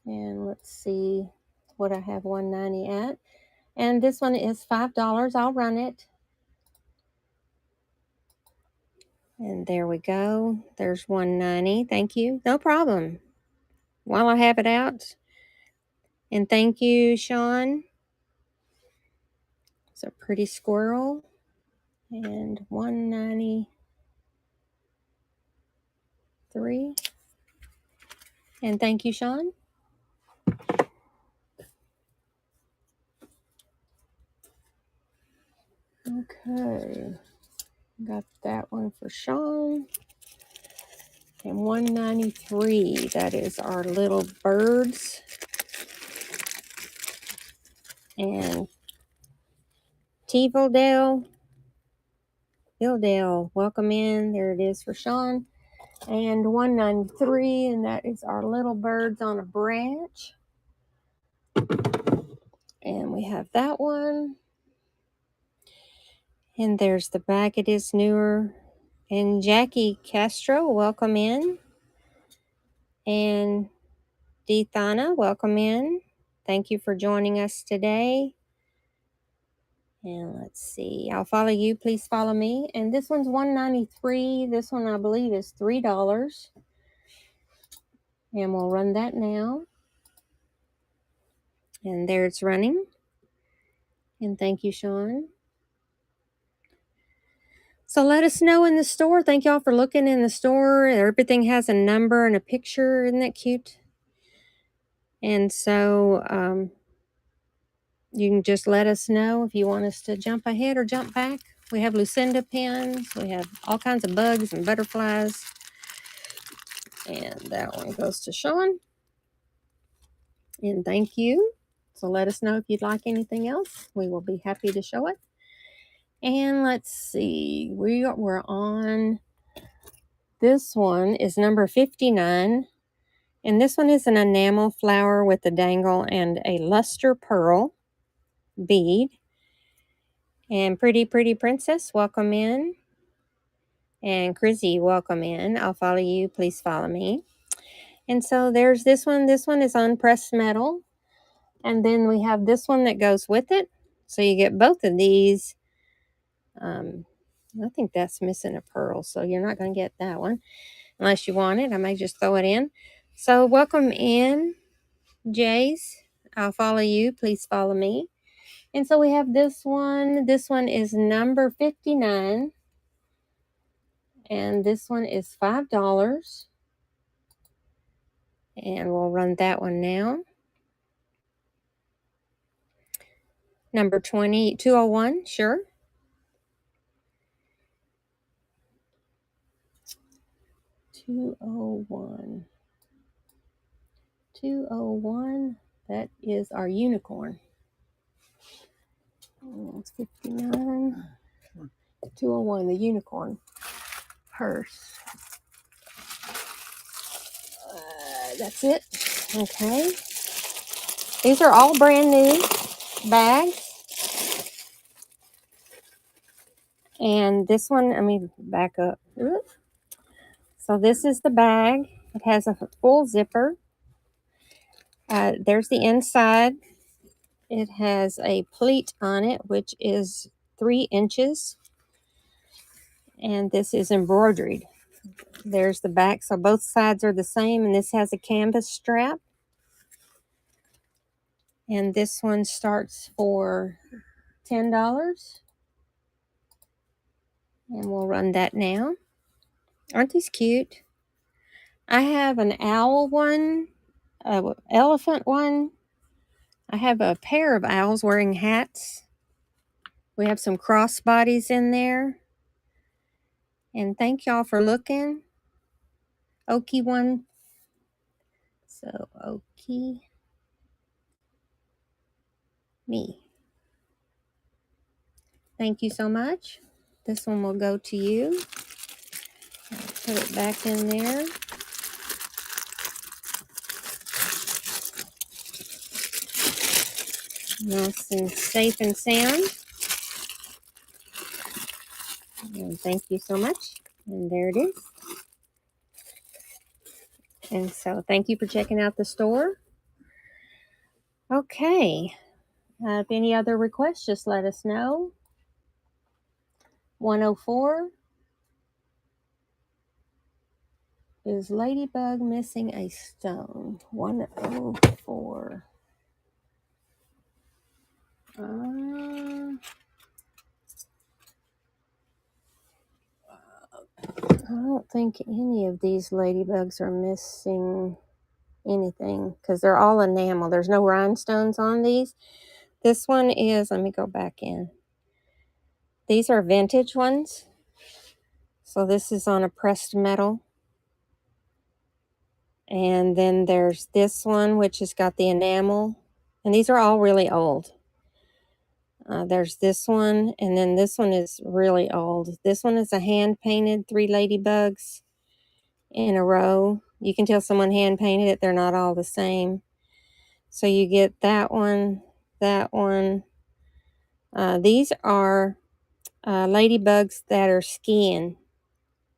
And let's see what I have $190 at. And this one is $5. I'll run it. And there we go. There's $190. Thank you. No problem. While I have it out. And thank you, Sean. It's a pretty squirrel. And $193. And thank you, Sean. Okay. Got that one for Sean. And $193. That is our little birds. And T-Vildale, welcome in. There it is for Sean. And $193, and that is our little birds on a branch. And we have that one. And there's the back. It is newer. And Jackie Castro, welcome in. And Dethana, welcome in. Thank you for joining us today. And let's see, I'll follow you, please follow me. And this one's $1.93. This one I believe is $3. And we'll run that now. And there it's running. And thank you, Sean. So let us know in the store. Thank y'all for looking in the store. Everything has a number and a picture. Isn't that cute? And so you can just let us know if you want us to jump ahead or jump back. We have Lucinda pins. We have all kinds of bugs and butterflies. And that one goes to Sean. And thank you. So let us know if you'd like anything else. We will be happy to show it. And let's see. We're on... This one is number 59. And this one is an enamel flower with a dangle and a luster pearl bead. And Pretty Princess, welcome in. And Chrissy, welcome in. I'll follow you. Please follow me. And so there's this one. This one is on pressed metal. And then we have this one that goes with it. So you get both of these. I think that's missing a pearl, so you're not going to get that one unless you want it. I may just throw it in. So welcome in, Jace. I'll follow you. Please follow me. And so we have this one. This one is number 59. And this one is $5. And we'll run that one now. Number 201, sure. 201. 201, that is our unicorn. It's 59. 201, the unicorn purse. That's it. Okay. These are all brand new bags. And this one, let me back up. So this is the bag. It has a full zipper. There's the inside. It has a pleat on it, which is 3 inches. And this is embroidered. There's the back. So both sides are the same. And this has a canvas strap. And this one starts for $10. And we'll run that now. Aren't these cute? I have an owl one, an elephant one. I have a pair of owls wearing hats. We have some crossbodies in there. And thank y'all for looking. Okie one. So Okie. Me. Thank you so much. This one will go to you. I'll put it back in there. Nice and safe and sound. And thank you so much. And there it is. And so thank you for checking out the store. Okay. If any other requests, just let us know. 104. Is Ladybug missing a stone? 104. I don't think any of these ladybugs are missing anything because they're all enamel. There's no rhinestones on these. This one is, let me go back in. These are vintage ones. So this is on a pressed metal. And then there's this one, which has got the enamel. And these are all really old. There's this one, and then this one is really old. This one is a hand-painted 3 ladybugs in a row. You can tell someone hand-painted it. They're not all the same. So you get that one, that one. These are ladybugs that are skiing.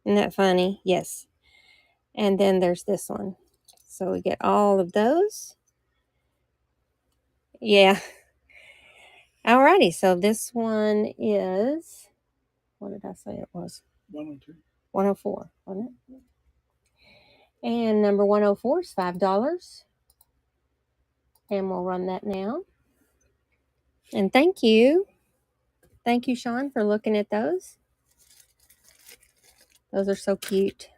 Isn't that funny? Yes. And then there's this one. So we get all of those. Yeah. Alrighty, so this one is, what did I say it was? 102. 104, wasn't it? And number 104 is $5. And we'll run that now. And thank you. Thank you, Sean, for looking at those. Those are so cute.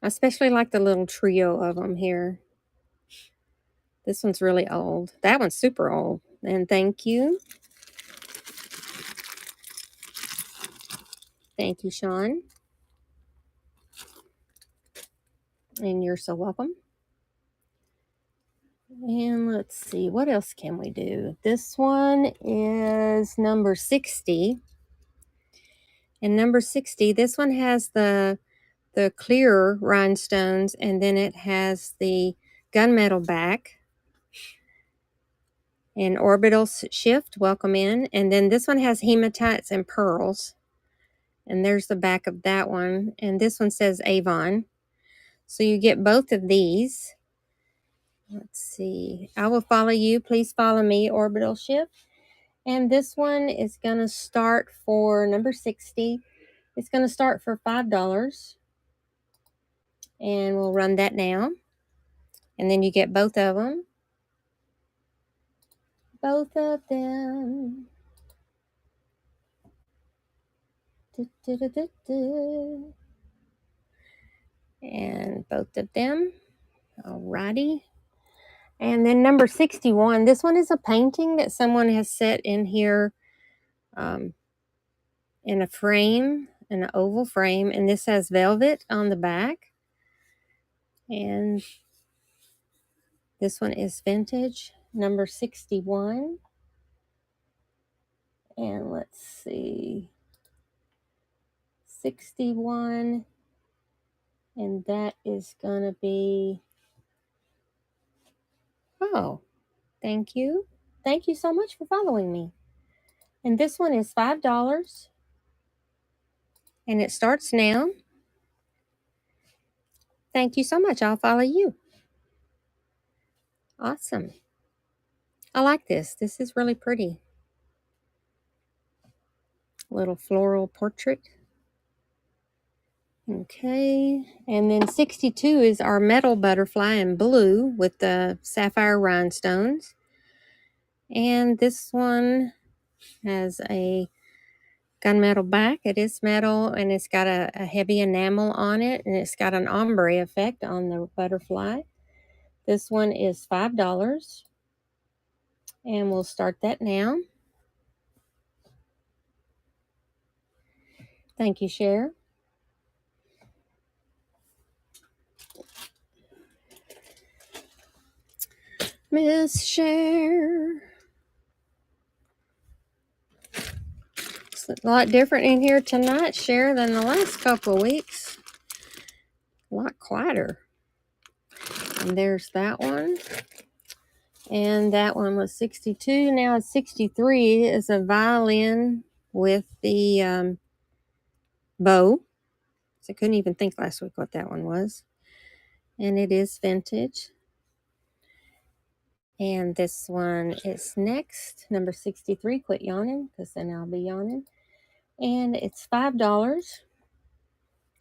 I especially like the little trio of them here. This one's really old. That one's super old. And thank you. Thank you, Sean. And you're so welcome. And let's see, what else can we do? This one is number 60. And number 60, this one has the clear rhinestones, and then it has the gunmetal back. And orbital shift, welcome in. And then this one has hematites and pearls. And there's the back of that one. And this one says Avon. So you get both of these. Let's see. I will follow you. Please follow me, orbital shift. And this one is going to start for number 60. It's going to start for $5. And we'll run that now. And then you get both of them. Both of them. And both of them. Alrighty. And then number 61. This one is a painting that someone has set in here in a frame, in an oval frame. And this has velvet on the back. And this one is vintage, number 61. And let's see, 61. And that is going to be, oh, thank you. Thank you so much for following me. And this one is $5. And it starts now. Thank you so much. I'll follow you. Awesome. I like this. This is really pretty. Little floral portrait. Okay, and then 62 is our metal butterfly in blue with the sapphire rhinestones. And this one has a gunmetal back. It is metal, and it's got a heavy enamel on it, and it's got an ombre effect on the butterfly. This one is $5, and we'll start that now. Thank you, Cher. Miss Cher. It's a lot different in here tonight, Cher, than the last couple of weeks. A lot quieter. And there's that one. And that one was 62. Now it's 63 is a violin with the bow. So I couldn't even think last week what that one was. And it is vintage. And this one is next, number 63. Quit yawning, because then I'll be yawning. And it's $5.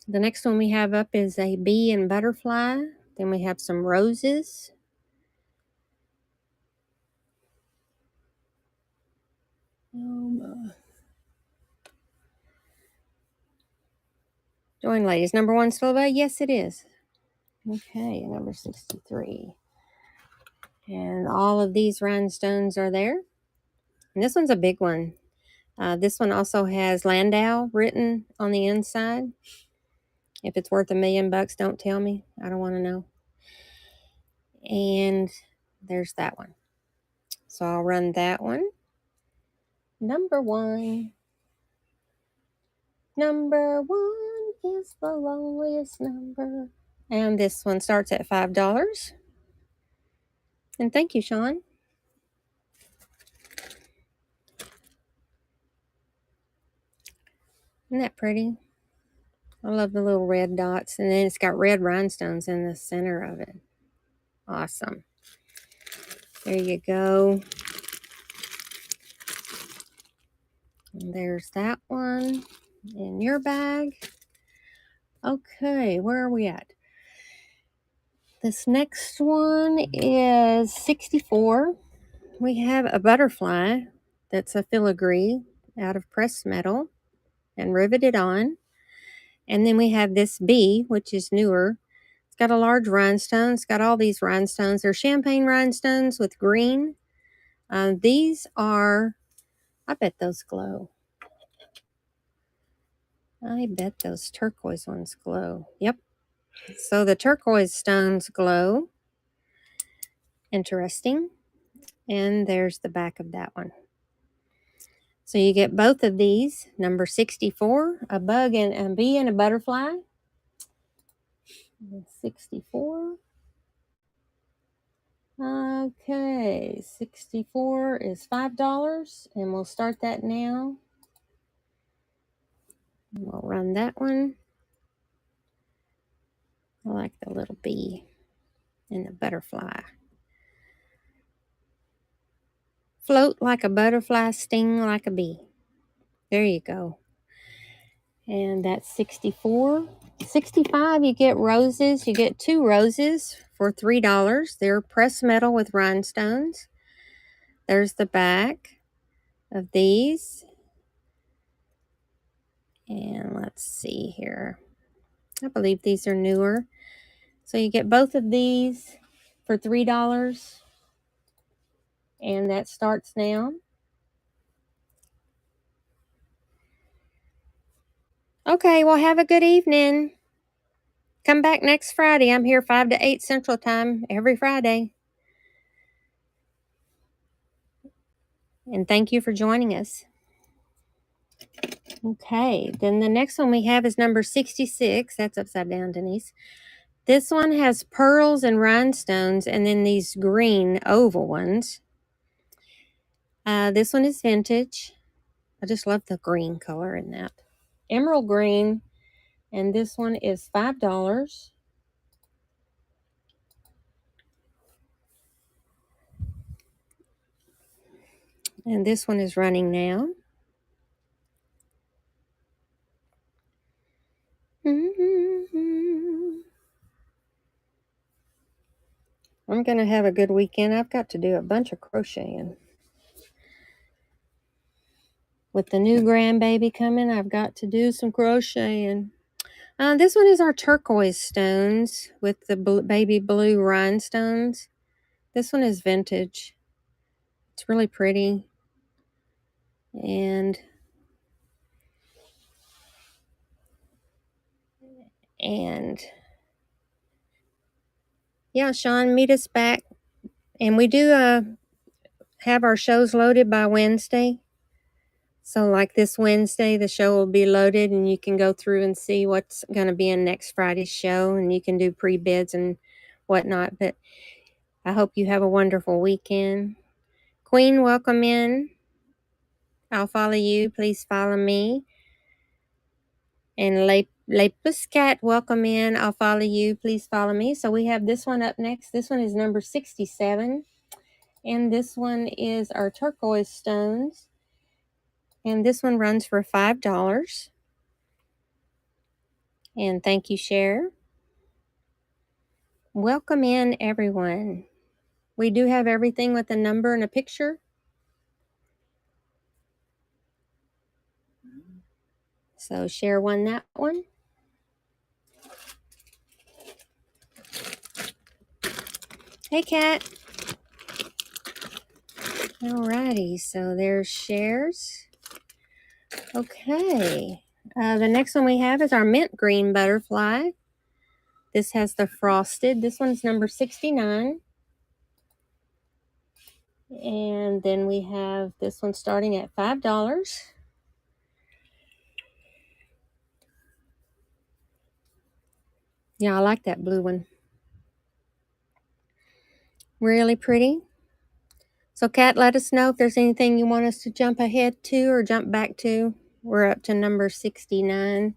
The next one we have up is a bee and butterfly. Then we have some roses. Join ladies. Number 1 still available? Yes, it is. Okay, number 63. And all of these rhinestones are there. And this one's a big one. This one also has Landau written on the inside. If it's worth $1 million, don't tell me. I don't want to know. And there's that one. So I'll run that one. Number 1. Number 1 is the lowest number. And this one starts at $5. And thank you, Sean. Isn't that pretty? I love the little red dots. And then it's got red rhinestones in the center of it. Awesome. There you go. And there's that one in your bag. Okay, where are we at? This next one is 64. We have a butterfly that's a filigree out of pressed metal and riveted on. And then we have this bee, which is newer. It's got a large rhinestone. It's got all these rhinestones. They're champagne rhinestones with green. These are, I bet those glow. I bet those turquoise ones glow. Yep. So the turquoise stones glow. Interesting. And there's the back of that one. So you get both of these, number 64, a bug and a bee and a butterfly. 64. Okay, 64 is $5, and we'll start that now. We'll run that one. I like the little bee and the butterfly. Float like a butterfly, sting like a bee. There you go. And that's 64. 65, you get roses. You get 2 roses for $3. They're pressed metal with rhinestones. There's the back of these. And let's see here. I believe these are newer. So you get both of these for $3. And that starts now. Okay, well, have a good evening. Come back next Friday. I'm here 5 to 8 Central Time every Friday. And thank you for joining us. Okay, then the next one we have is number 66. That's upside down, Denise. This one has pearls and rhinestones and then these green oval ones. This one is vintage. I just love the green color in that. Emerald green. And this one is $5. And this one is running now. I'm going to have a good weekend. I've got to do a bunch of crocheting. With the new grandbaby coming, I've got to do some crocheting. This one is our turquoise stones with the baby blue rhinestones. This one is vintage. It's really pretty. And yeah, Sean, meet us back. And we do have our shows loaded by Wednesday. So like this Wednesday, the show will be loaded and you can go through and see what's going to be in next Friday's show, and you can do pre-bids and whatnot. But I hope you have a wonderful weekend. Queen, welcome in. I'll follow you. Please follow me. And Le Pussycat, welcome in. I'll follow you. Please follow me. So we have this one up next. This one is number 67. And this one is our turquoise stones. And this one runs for $5. And thank you, Cher. Welcome in, everyone. We do have everything with a number and a picture. So Cher won that one. Hey, Kat. Alrighty, so there's Cher's. Okay. The next one we have is our mint green butterfly. This has the frosted. This one's number 69. And then we have this one starting at $5. Yeah, I like that blue one. Really pretty. So, Kat, let us know if there's anything you want us to jump ahead to or jump back to. We're up to number 69.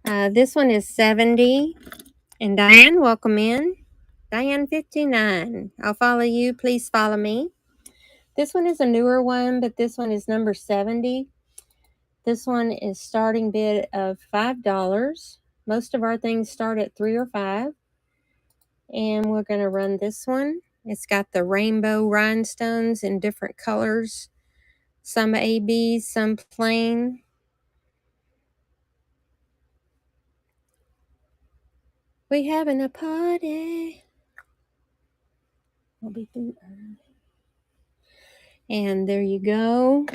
This one is 70. And Diane, welcome in. Diane 59. I'll follow you. Please follow me. This one is a newer one, but this one is number 70. This one is starting bid of $5. Most of our things start at $3 or $5. And we're going to run this one. It's got the rainbow rhinestones in different colors. Some AB, some plain. We having a party. We'll be through early. And there you go.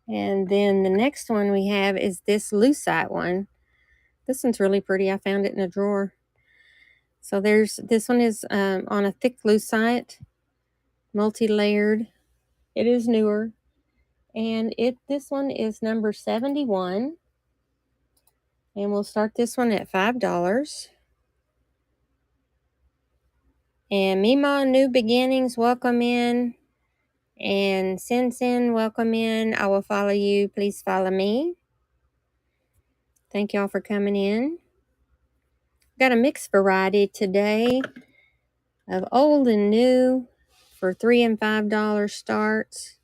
And then the next one we have is this lucite one. This one's really pretty. I found it in a drawer. So this one is on a thick lucite, multi-layered. It is newer. And this one is number 71. And we'll start this one at $5. And Mima, New Beginnings, welcome in. And Sin, welcome in. I will follow you. Please follow me. Thank y'all for coming in. Got a mixed variety today of old and new for $3 and $5 starts.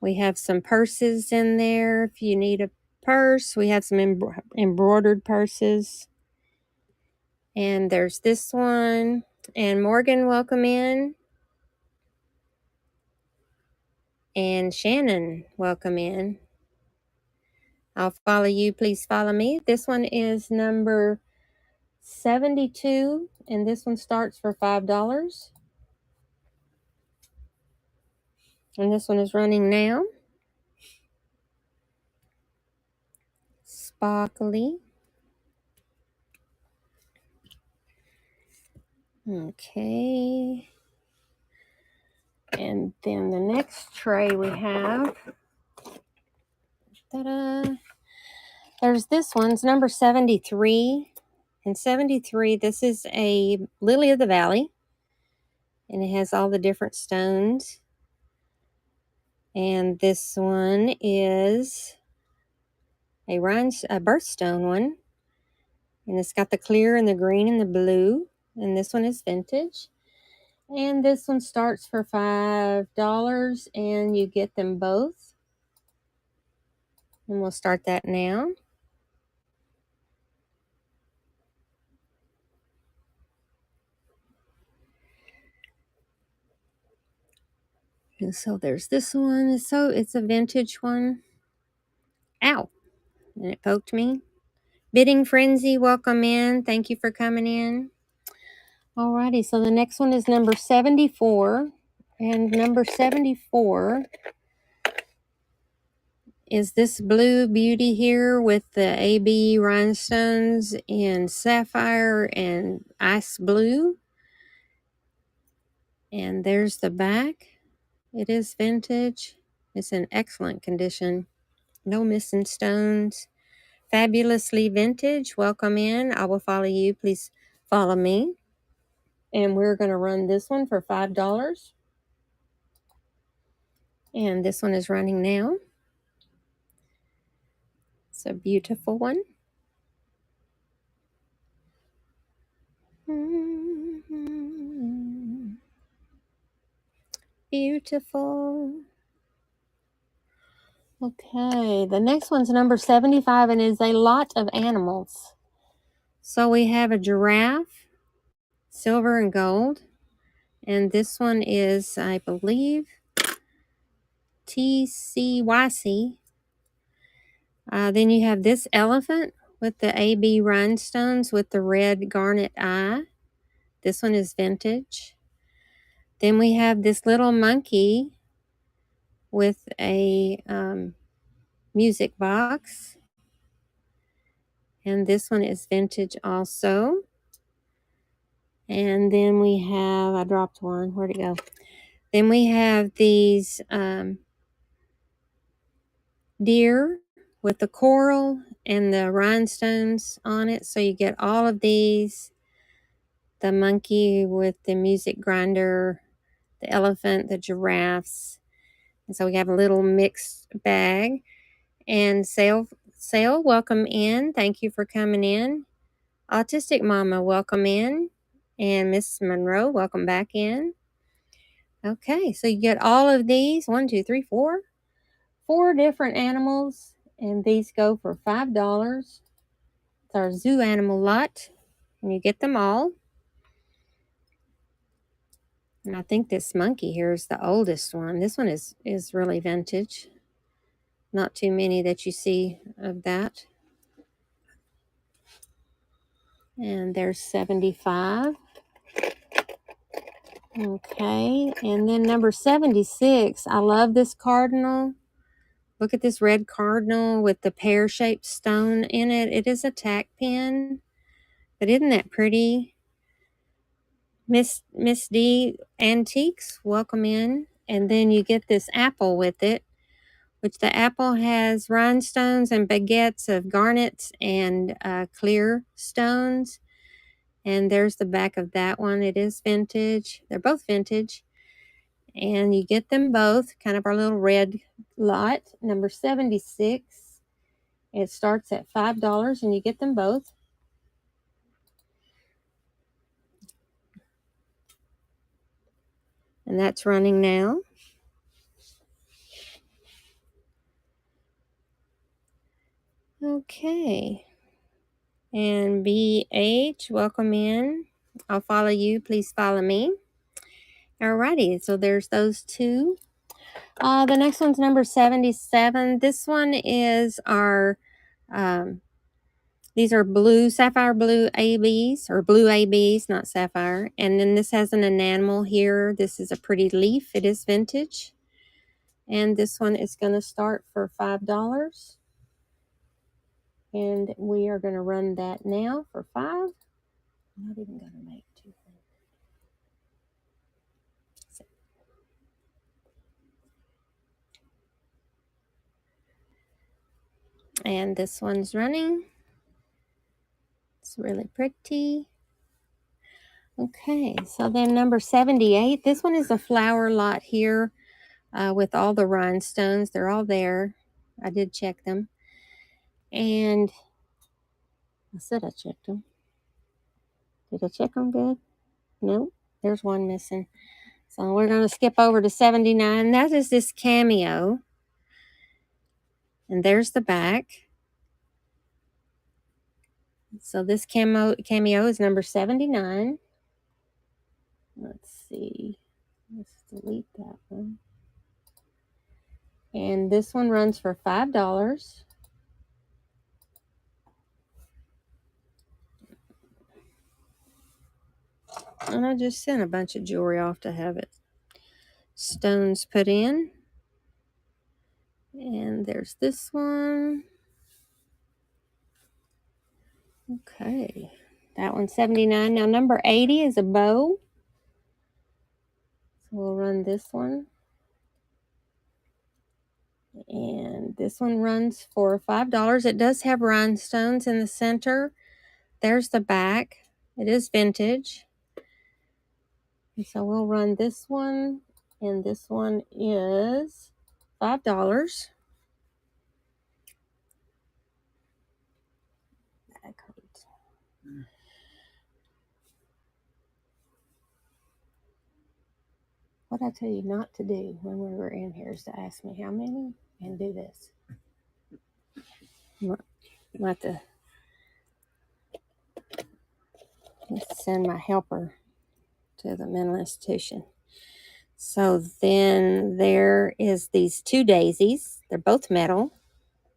We have some purses in there if you need a purse. We have some embroidered purses. And there's this one. And Morgan, welcome in. And Shannon, welcome in. I'll follow you. Please follow me. This one is number 72. And this one starts for $5. And this one is running now. Sparkly. Okay. And then the next tray we have, ta-da, there's this one's number 73. And 73, this is a lily of the valley. And it has all the different stones. And this one is a birthstone one. And it's got the clear and the green and the blue. And this one is vintage. And this one starts for $5 and you get them both. And we'll start that now. And so there's this one. So it's a vintage one. Ow. And it poked me. Bidding Frenzy, welcome in. Thank you for coming in. Alrighty, so the next one is number 74. And number 74 is this blue beauty here with the AB rhinestones in sapphire and ice blue. And there's the back. It is vintage. It's in excellent condition. No missing stones. Fabulously vintage. Welcome in. I will follow you. Please follow me. And we're going to run this one for $5. And this one is running now. It's a beautiful one. Beautiful. Okay, the next one's number 75 and is a lot of animals. So we have a giraffe, silver and gold. And this one is, I believe, TCYC. Then you have this elephant with the AB rhinestones with the red garnet eye. This one is vintage. Then we have this little monkey with a music box. And this one is vintage also. And then we have, I dropped one. Where'd it go? Then we have these deer with the coral and the rhinestones on it. So you get all of these. The monkey with the music grinder, the elephant, the giraffes. And so we have a little mixed bag. And sale Sale, welcome in. Thank you for coming in. Autistic Mama, welcome in. And Miss Monroe, welcome back in. Okay, so you get all of these, 1, 2, 3, 4. 4 different animals, and these go for $5. It's our zoo animal lot, and you get them all. And I think this monkey here is the oldest one. This one is really vintage. Not too many that you see of that. And there's 75. Okay, and then number 76. I love this cardinal. Look at this red cardinal with the pear-shaped stone in it. It is a tack pin, but isn't that pretty? Miss D Antiques, welcome in. And then you get this apple with it, which the apple has rhinestones and baguettes of garnets and clear stones. And there's the back of that one. It is vintage. They're both vintage. And you get them both, kind of our little red lot. Number 76. It starts at $5 and you get them both. And that's running now. Okay. And BH, welcome in. I'll follow you. Please follow me. Alrighty, so there's those 2. The next one's number 77. This one is our, these are blue, sapphire blue ABs, or blue ABs, not sapphire. And then this has an enamel here. This is a pretty leaf. It is vintage. And this one is going to start for $5. And we are going to run that now for $5. I'm not even going to make 2. And this one's running. It's really pretty. Okay, so then number 78. This one is a flower lot here with all the rhinestones. They're all there. I did check them. And I said I checked them. Did I check them good? No, there's one missing. So we're going to skip over to 79. That is this cameo. And there's the back. So this cameo is number 79. Let's see. Let's delete that one. And this one runs for $5. And I just sent a bunch of jewelry off to have it stones put in. And there's this one. Okay. That one's 79. Now number 80 is a bow. So we'll run this one. And this one runs for $5. It does have rhinestones in the center. There's the back. It is vintage. And so we'll run this one. And this one is $5. What I tell you not to do when we were in here is to ask me how many and do this. I'm have to send my helper to the mental institution. So then there is these 2 daisies. They're both metal.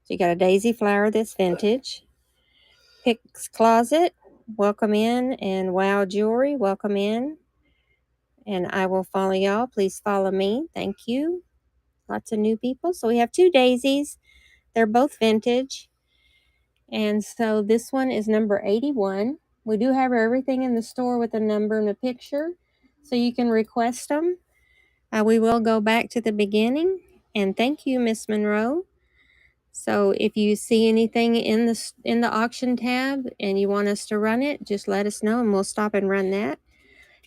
So you got a daisy flower that's vintage. Pick's Closet, welcome in. And Wow Jewelry, welcome in. And I will follow y'all. Please follow me. Thank you. Lots of new people. So we have 2 daisies. They're both vintage. And so this one is number 81. We do have everything in the store with a number and a picture, so you can request them. We will go back to the beginning. And thank you, Miss Monroe. So if you see anything in the auction tab and you want us to run it, just let us know and we'll stop and run that.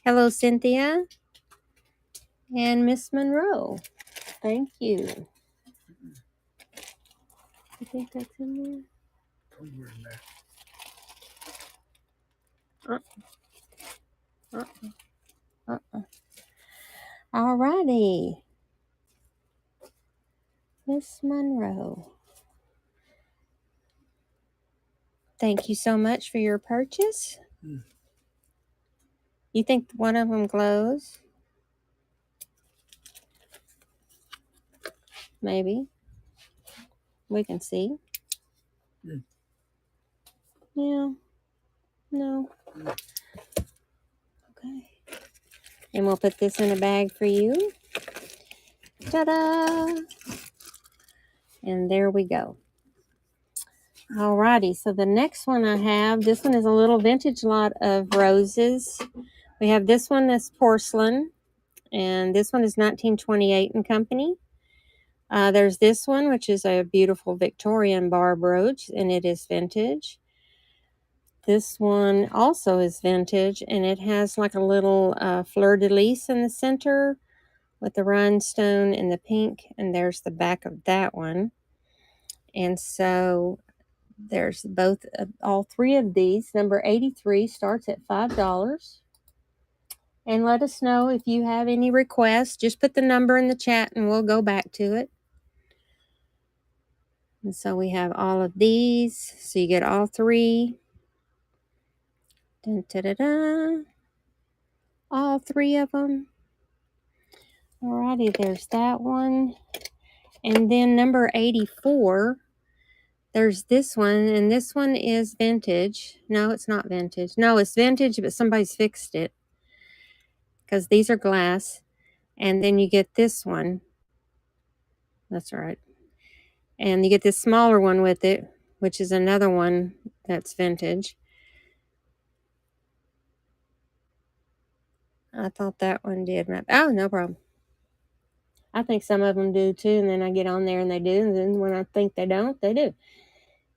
Hello, Cynthia and Miss Monroe. Thank you. You think that's in there? somewhere in there. All righty. Miss Monroe. Thank you so much for your purchase. You think one of them glows? Maybe. We can see. Yeah. No. Okay. And we'll put this in a bag for you. Ta-da! And there we go. Alrighty, so the next one I have, this one is a little vintage lot of roses. We have this one that's porcelain, and this one is 1928 and Company. There's this one, which is a beautiful Victorian bar brooch, and it is vintage. This one also is vintage, and it has like a little fleur-de-lis in the center with the rhinestone and the pink, and there's the back of that one. And so there's both, all three of these. Number 83 starts at $5. And let us know if you have any requests. Just put the number in the chat and we'll go back to it. And so we have all of these. So you get all three. Dun, da, da, da. All three of them. Alrighty, there's that one. And then number 84, there's this one, and this one is vintage. No, it's not vintage. No, it's vintage, but somebody's fixed it. Because these are glass. And then you get this one. That's right. And you get this smaller one with it, which is another one that's vintage. I thought that one did. Oh, no problem. I think some of them do too, and then I get on there and they do, and then when I think they don't, they do.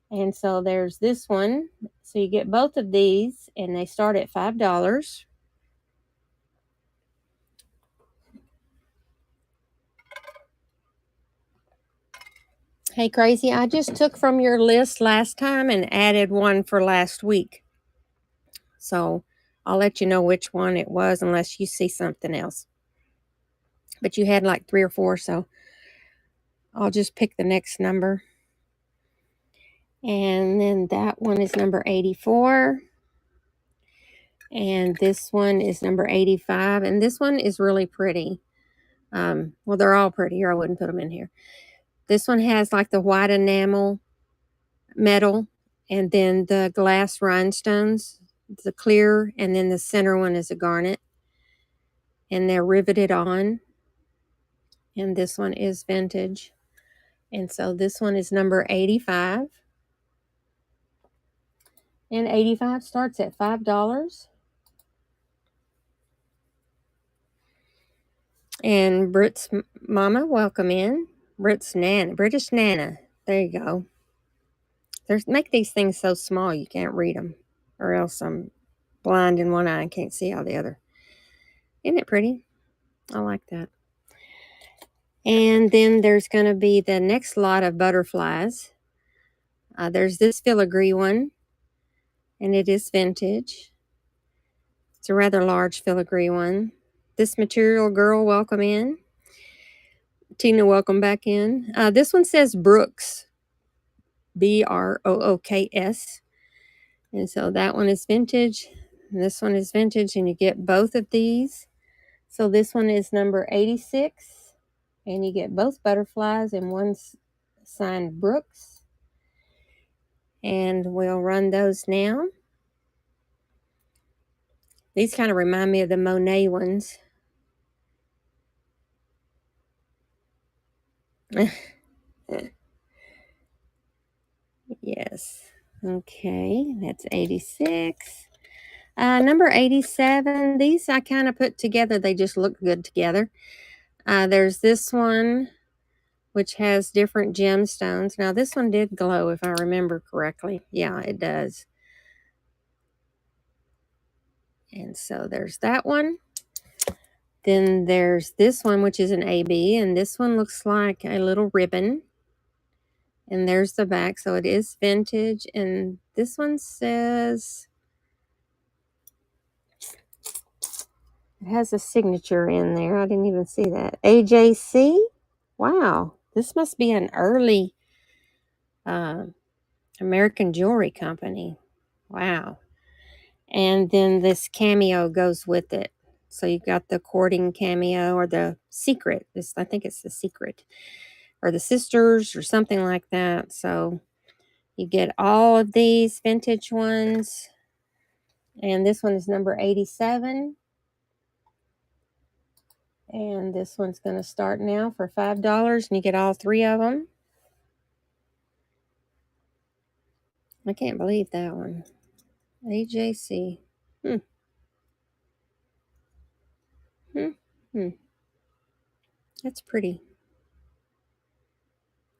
And so there's this one. So you get both of these, and they start at $5. Hey, Crazy, I just took from your list last time and added one for last week. So I'll let you know which one it was unless you see something else. But you had like 3 or 4, so I'll just pick the next number. And then that one is number 84. And this one is number 85. And this one is really pretty. Well, they're all pretty, or I wouldn't put them in here. This one has like the white enamel metal, and then the glass rhinestones, the clear, and then the center one is a garnet. And they're riveted on. And this one is vintage. And so this one is number 85. And 85 starts at $5. And Brit's mama, welcome in. British Nana. There you go. Make these things so small you can't read them, or else I'm blind in one eye and can't see all the other. Isn't it pretty? I like that. And then there's going to be the next lot of butterflies. There's this filigree one, and it is vintage. It's a rather large filigree one. This material girl, welcome in. Tina, welcome back in. This one says Brooks. Brooks. And so that one is vintage. And this one is vintage, and you get both of these. So this one is number 86. And you get both butterflies, and one's signed Brooks. And we'll run those now. These kind of remind me of the Monet ones. Yes. Okay, that's 86. Number 87, these I kind of put together. They just look good together. There's this one, which has different gemstones. Now, this one did glow, if I remember correctly. Yeah, it does. And so there's that one. Then there's this one, which is an AB, and this one looks like a little ribbon. And there's the back. So it is vintage. And this one says, it has a signature in there. I didn't even see that. AJC? Wow. This must be an early American jewelry company. Wow. And then this cameo goes with it. So you've got the courting cameo or the secret. I think it's the secret. Or the sisters or something like that. So you get all of these vintage ones. And this one is number 87. And this one's going to start now for $5. And you get all three of them. I can't believe that one. AJC. That's pretty.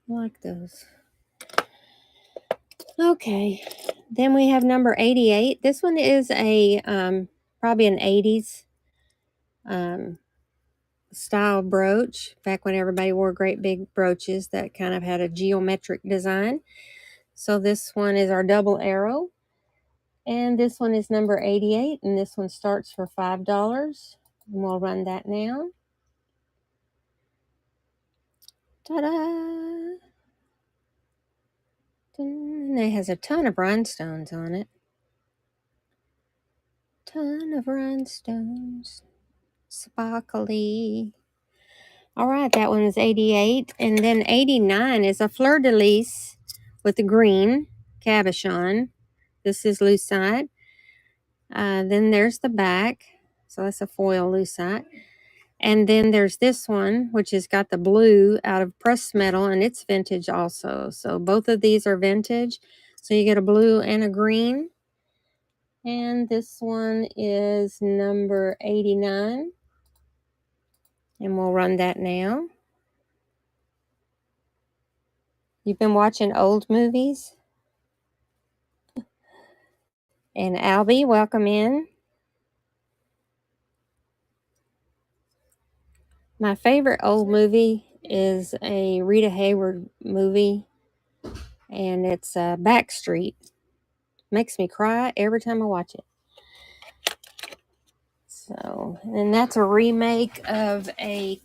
I like those. Okay. Then we have number 88. This one is a probably an 80s style brooch, back when everybody wore great big brooches that kind of had a geometric design. So this one is our double arrow. And this one is number 88, and this one starts for $5. And we'll run that now. Ta-da! And it has a ton of rhinestones on it. Ton of rhinestones. Sparkly. All right, that one is 88. And then 89 is a fleur-de-lis with the green cabochon. This is lucite. Then there's the back. So that's a foil lucite. And then there's this one, which has got the blue out of pressed metal, and it's vintage also. So both of these are vintage. So you get a blue and a green. And this one is number 89. And we'll run that now. You've been watching old movies? And Albie, welcome in. My favorite old movie is a Rita Hayworth movie, and it's Backstreet. Makes me cry every time I watch it. So, and that's a remake of a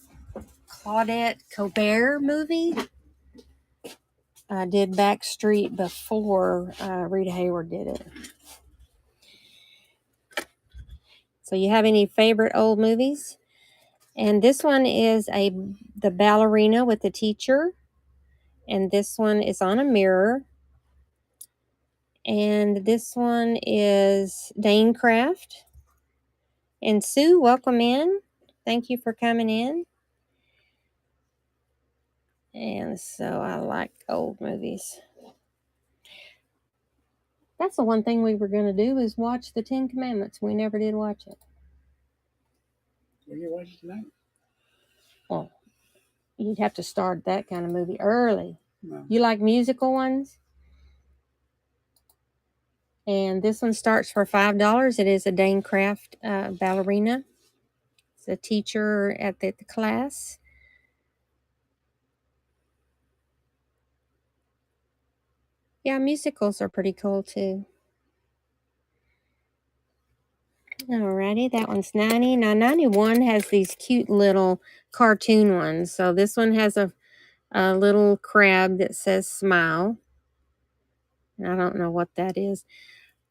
Claudette Colbert movie. I did Backstreet before Rita Hayworth did it. So you have any favorite old movies? And this one is the ballerina with the teacher. And this one is on a mirror. And this one is Dane Craft. And Sue, welcome in. Thank you for coming in. And so I like old movies. That's the one thing we were going to do is watch the 10 Commandments. We never did watch it. Will you watch it tonight? Well, you'd have to start that kind of movie early. No. You like musical ones? And this one starts for $5. It is a Dane Craft ballerina. It's a teacher at the class. Yeah, musicals are pretty cool too. Alrighty, that one's 90. Now 91 has these cute little cartoon ones. So this one has a little crab that says smile. And I don't know what that is.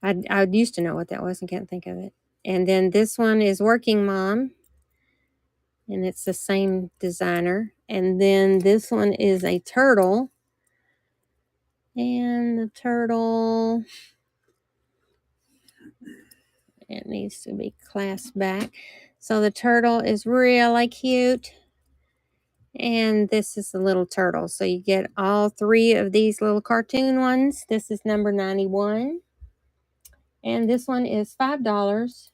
I used to know what that was and can't think of it. And then this one is Working Mom. And it's the same designer. And then this one is a turtle. And the turtle, it needs to be clasped back. So the turtle is really cute. And this is the little turtle. So you get all three of these little cartoon ones. This is number 91. And this one is $5.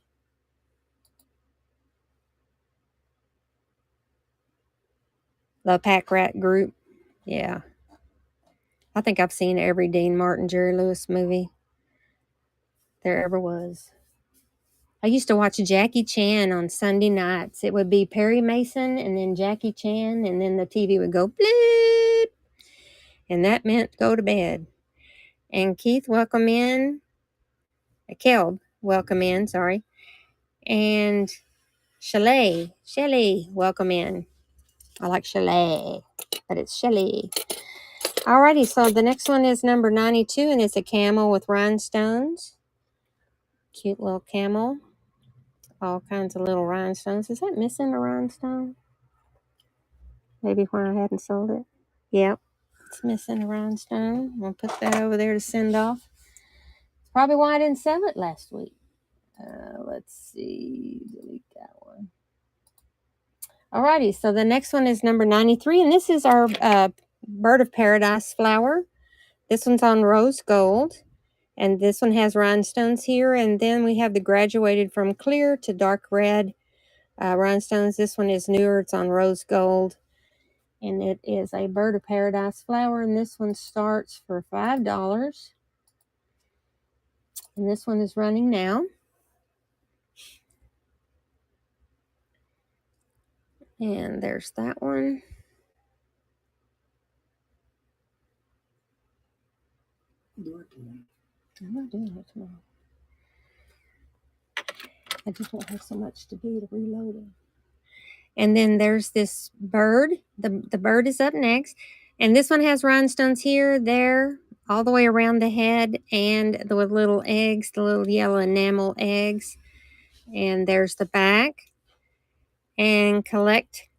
The Pack Rat Group. Yeah. I think I've seen every Dean Martin, Jerry Lewis movie there ever was. I used to watch Jackie Chan on Sunday nights. It would be Perry Mason and then Jackie Chan, and then the TV would go bleep. and that meant go to bed. And Keith, welcome in. Kelb, welcome in, sorry. And Shelley, welcome in. I like Shelley, but it's Shelley. Alrighty, so the next one is number 92, and it's a camel with rhinestones. Cute little camel. All kinds of little rhinestones. Is that missing a rhinestone? Maybe when I hadn't sold it. Yep, it's missing a rhinestone. I'll put that over there to send off. It's probably why I didn't sell it last week. Let's see. Delete that one. Alrighty, so the next one is number 93, and this is our bird of paradise flower. This one's on rose gold, and this one has rhinestones here, and then we have the graduated from clear to dark red rhinestones. This one is newer, it's on rose gold, and it is a bird of paradise flower, and this one starts for $5, and this one is running now. And there's that one. Do it tomorrow. I'm not doing it tomorrow. I just won't have so much to do to reload it. And then there's this bird. The bird is up next. And this one has rhinestones here, there, all the way around the head, and the little eggs, the little yellow enamel eggs. And there's the back. And collect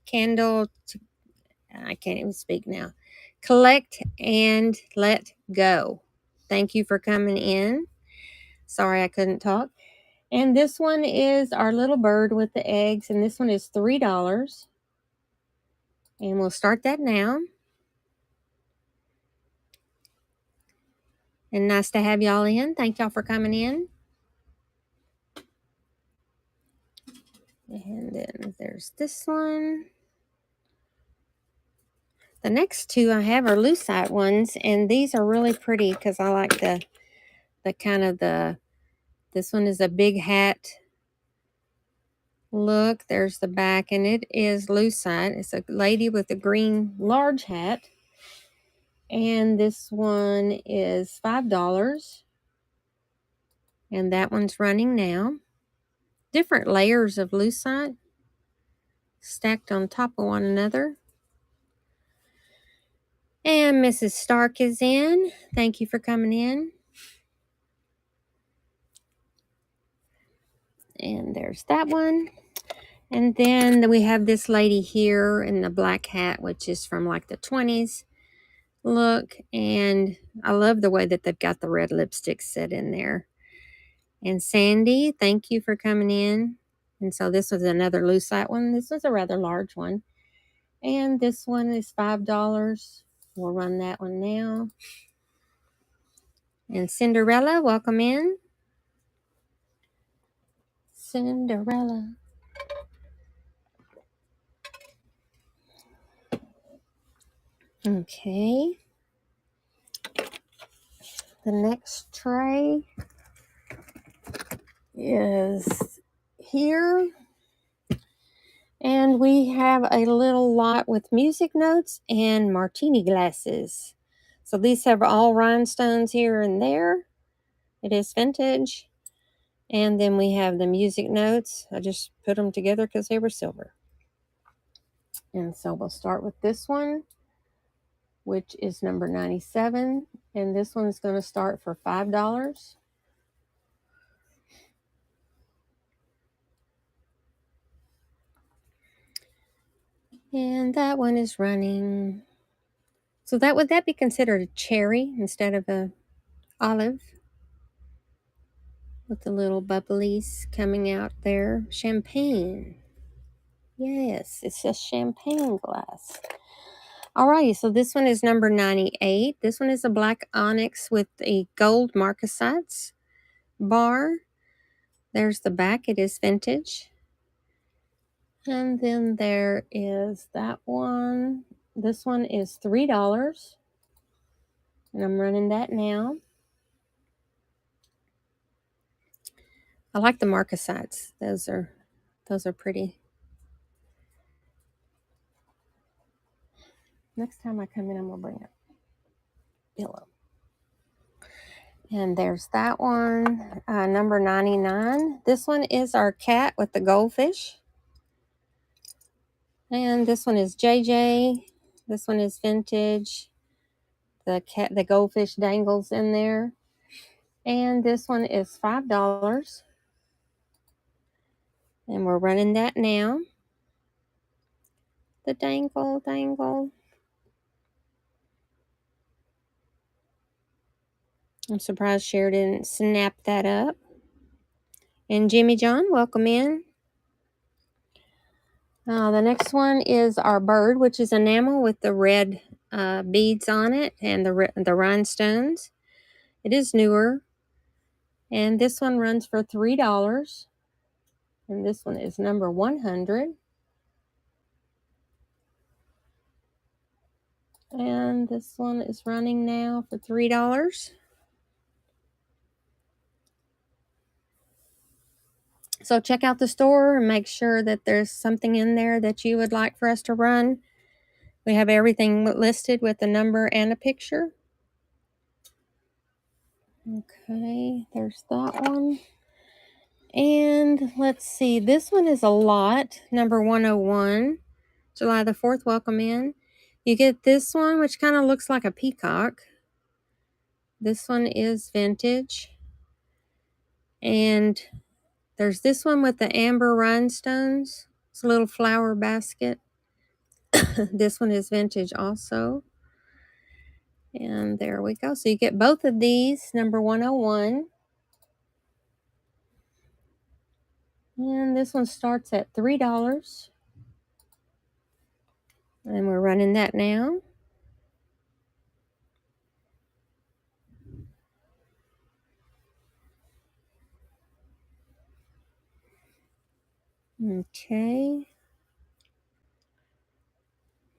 candle to, I can't even speak now. Collect and let go. Thank you for coming in. Sorry I couldn't talk. And this one is our little bird with the eggs, and this one is $3. And we'll start that now. And nice to have y'all in. Thank y'all for coming in. And then there's this one. The next two I have are lucite ones, and these are really pretty because I like the kind of this one is a big hat look. There's the back, and it is lucite. It's a lady with a green large hat. And this one is $5. And that one's running now. Different layers of lucite stacked on top of one another. And Mrs. Stark is in. Thank you for coming in. And there's that one. And then we have this lady here in the black hat, which is from like the 20s look. And I love the way that they've got the red lipstick set in there. And Sandy, thank you for coming in. And so this was another lucite one. This was a rather large one. And this one is $5. We'll run that one now. And Cinderella, welcome in. Cinderella. Okay. The next tray is here. And we have a little lot with music notes and martini glasses. So these have all rhinestones here and there. It is vintage. And then we have the music notes. I just put them together because they were silver. And so we'll start with this one, which is number 97. And this one is going to start for $5. And that one is running. So would that be considered a cherry instead of a olive? With the little bubblies coming out there. Champagne. Yes, it's a champagne glass. Alrighty, so this one is number 98. This one is a black onyx with a gold marcasites bar. There's the back. It is vintage. And then there is that one. This one is $3. And I'm running that now. I like the marcasites. Those are pretty. Next time I come in, I'm going to bring a pillow. And there's that one, number 99. This one is our cat with the goldfish. And this one is JJ. This one is vintage. The goldfish dangles in there. And this one is $5. And we're running that now. The dangle. I'm surprised Cher didn't snap that up. And Jimmy John, welcome in. The next one is our bird, which is enamel with the red beads on it and the rhinestones. It is newer. And this one runs for $3. And this one is number 100. And this one is running now for $3. So check out the store and make sure that there's something in there that you would like for us to run. We have everything listed with a number and a picture. Okay, there's that one. And let's see, this one is a lot, number 101, July the 4th, welcome in. You get this one, which kind of looks like a peacock. This one is vintage. And there's this one with the amber rhinestones. It's a little flower basket. This one is vintage also. And there we go. So you get both of these, number 101. And this one starts at $3. And we're running that now. Okay.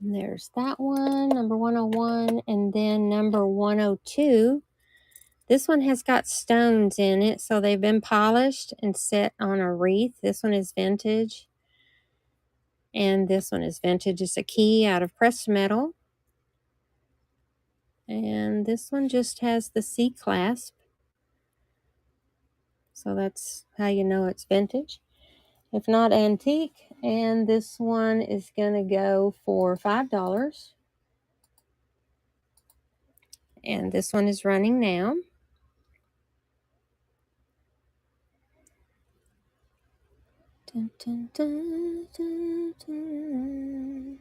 And there's that one, number 101. And then number 102. This one has got stones in it, so they've been polished and set on a wreath. This one is vintage. And this one is vintage. It's a key out of pressed metal. And this one just has the C clasp. So that's how you know it's vintage. If not antique. And this one is going to go for $5. And this one is running now. Dun, dun, dun, dun, dun.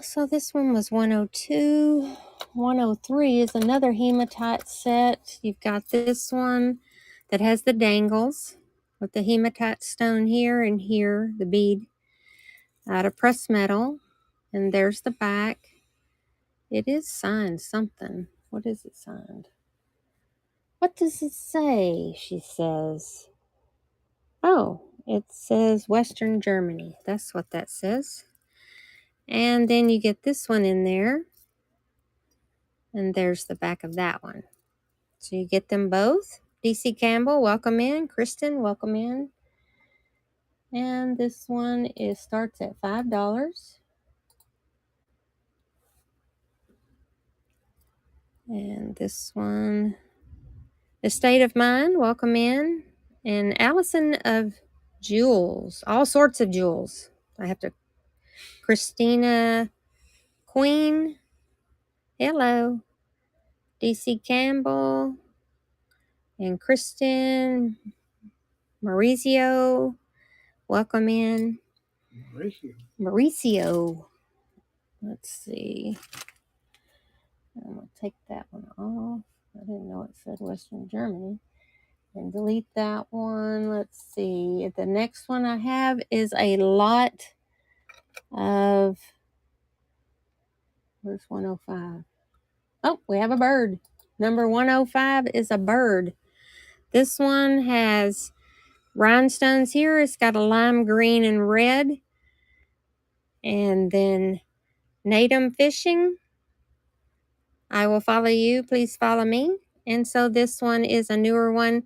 So this one was 102. 103 is another hematite set. You've got this one that has the dangles with the hematite stone here and here, the bead out of pressed metal. And there's the back. It is signed something. What is it signed? What does it say? She says. Oh, it says Western Germany. That's what that says. And then you get this one in there. And there's the back of that one. So you get them both. DC Campbell, welcome in. Kristen, welcome in. And this one starts at $5. And this one, The State of Mind, welcome in. And Allison of Jewels, all sorts of jewels. Christina Queen, hello. DC Campbell and Kristen Mauricio, welcome in. Mauricio. Let's see. I'm going to take that one off. I didn't know it said Western Germany. And delete that one. Let's see. The next one I have is a lot of... Where's 105? Oh, we have a bird. Number 105 is a bird. This one has rhinestones here. It's got a lime green and red. And then Natum Fishing. I will follow you. Please follow me. And so this one is a newer one.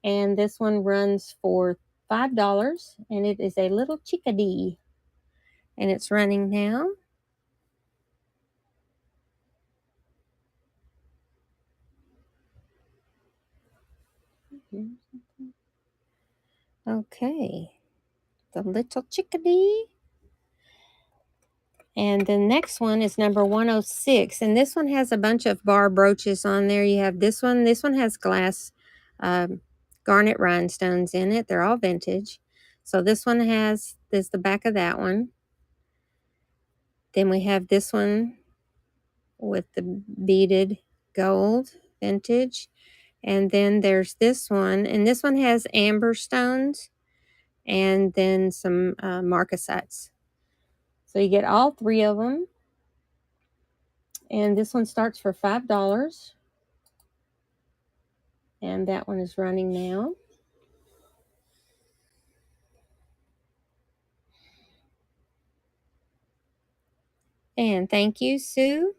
And this one runs for $5. And it is a little chickadee. and it's running now. Okay, the little chickadee. And the next one is number 106. And this one has a bunch of bar brooches on there. You have this one. This one has glass garnet rhinestones in it. They're all vintage. So this one has, this the back of that one. Then we have this one with the beaded gold vintage. And then there's this one. And this one has amber stones and then some marcasites. So you get all three of them. And this one starts for $5. And that one is running now. And thank you, Sue.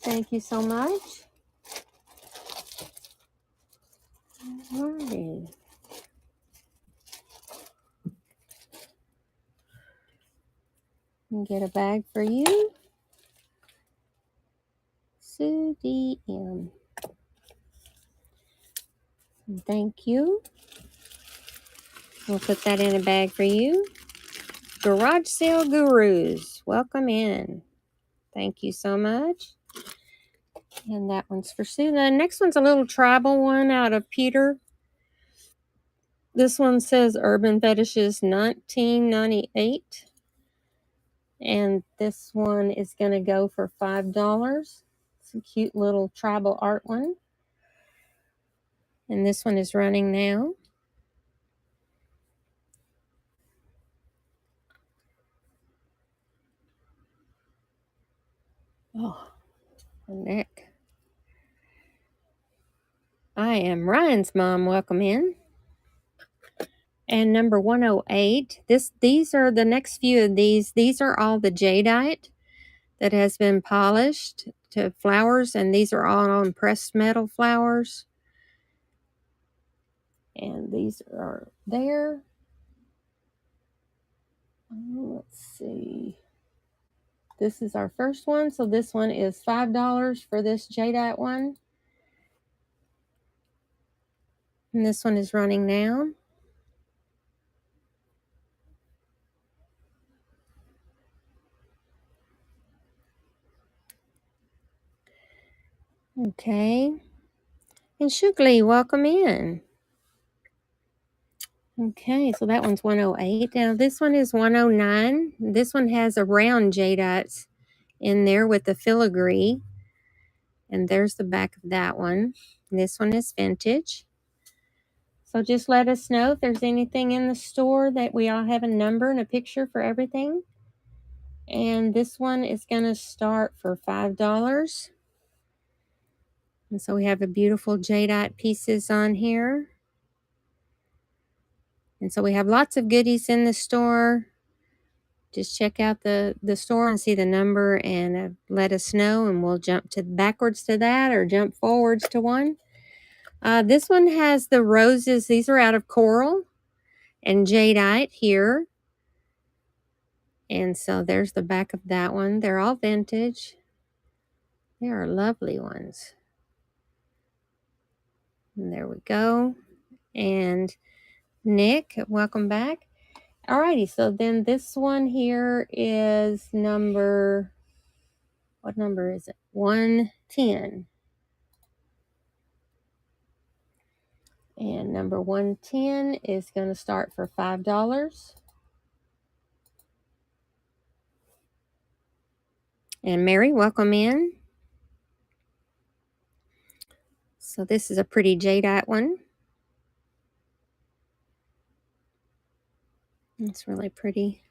Thank you so much. Alrighty. Get a bag for you. Sue DM. And thank you. We'll put that in a bag for you. Garage Sale Gurus, welcome in. Thank you so much. And that one's for Sue. The next one's a little tribal one out of Peter. This one says Urban Fetishes 1998. And this one is going to go for $5. It's a cute little tribal art one. And this one is running now. Oh, the neck. I am Ryan's mom. Welcome in. And number 108. These are the next few of these. These are all the jadeite that has been polished to flowers. And these are all on pressed metal flowers. And these are there. Let's see. This is our first one. So this one is $5 for this jadeite one. And this one is running now. Okay. And Shugli, welcome in. Okay, so that one's 108. Now this one is 109. This one has a round jadeites in there with the filigree. And there's the back of that one. And this one is vintage. So just let us know if there's anything in the store that we all have a number and a picture for everything. And this one is going to start for $5. And so we have a beautiful jadeite pieces on here. And so we have lots of goodies in the store. Just check out the store and see the number and let us know, and we'll jump backwards to that or jump forwards to one. This one has the roses. These are out of coral and jadeite here. And so there's the back of that one. They're all vintage. They are lovely ones. And there we go. And Nick, welcome back. Alrighty, so then this one here is number, what number is it? 110. And number 110 is going to start for $5. And Mary, welcome in. So this is a pretty jadeite one. It's really pretty.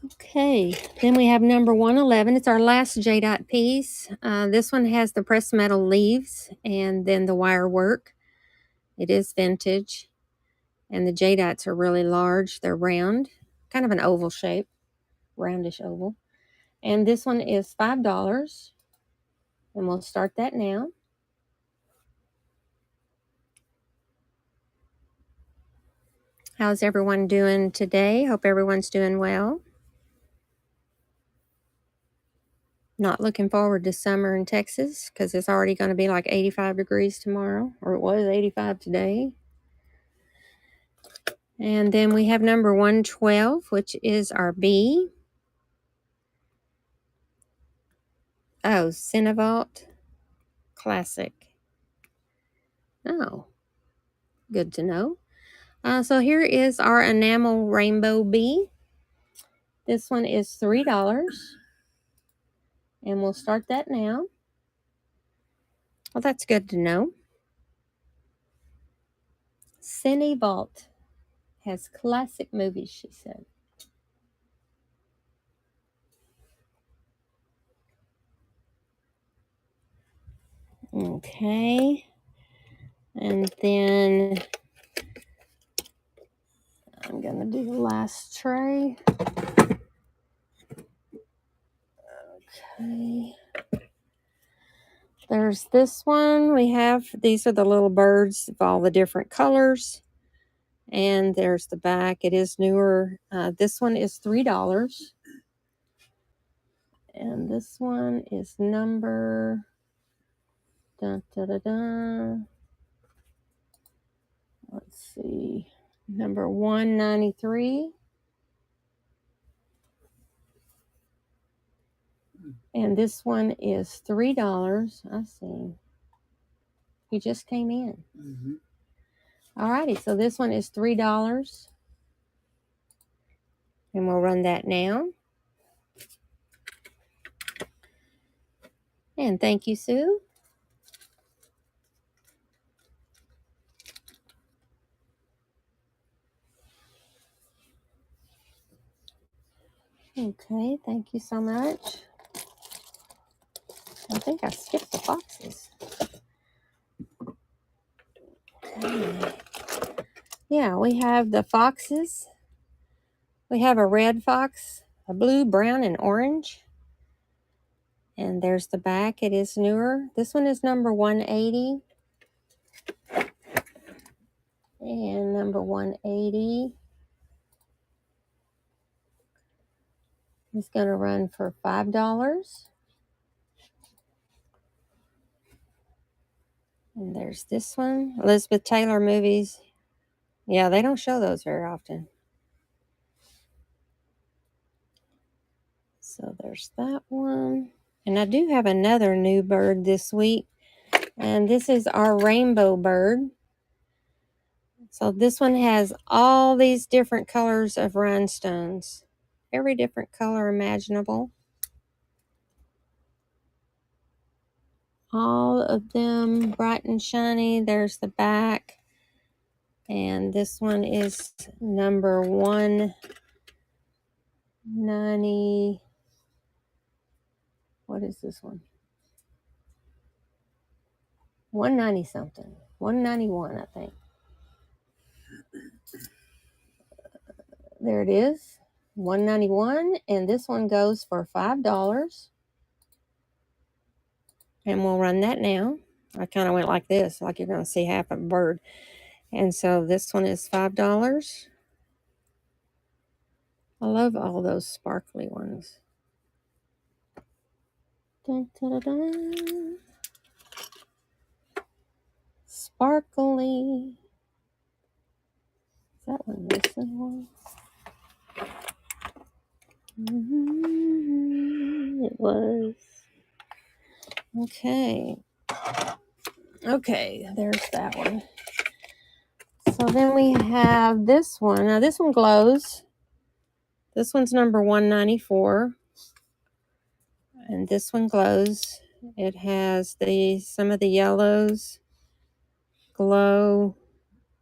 Okay, then we have number 111. It's our last jadeite piece. This one has the pressed metal leaves and then the wire work. It is vintage. And the jadeites are really large. They're round, kind of an oval shape, roundish oval. And this one is $5. And we'll start that now. How's everyone doing today? Hope everyone's doing well. Not looking forward to summer in Texas because it's already going to be like 85 degrees tomorrow, or it was 85 today. And then we have number 112, which is our B. Oh, Cinevault Classic. Oh, good to know. So here is our enamel rainbow bee. This one is $3. And we'll start that now. Well, that's good to know. Cinevault has classic movies, she said. Okay. And then I'm going to do the last tray. Okay. There's this one. These are the little birds of all the different colors. And there's the back. It is newer. This one is $3. And this one is number... Dun, dun, dun, dun. Let's see. Number 193. And this one is $3. I see. He just came in. Mm-hmm. All righty. So this one is $3. And we'll run that now. And thank you, Sue. Okay, thank you so much. I think I skipped the foxes. Okay. Yeah, we have the foxes. We have a red fox, a blue, brown, and orange. And there's the back. It is newer. This one is number 180. And number 180 is going to run for $5. And there's this one, Elizabeth Taylor movies. Yeah, they don't show those very often. So there's that one. And I do have another new bird this week. And this is our rainbow bird. So this one has all these different colors of rhinestones. Every different color imaginable. All of them bright and shiny. There's the back. And this one is number 190. What is this one? 190 something. 191, I think. There it is. 191. And this one goes for $5. And we'll run that now. I kind of went like this, like you're going to see half a bird. And so this one is $5. I love all those sparkly ones. Dun, dun, dun, dun. Sparkly. Is that one missing one? It was. Okay. Okay, there's that one. So then we have this one. Now this one glows. This one's number 194. And this one glows. It has some of the yellows glow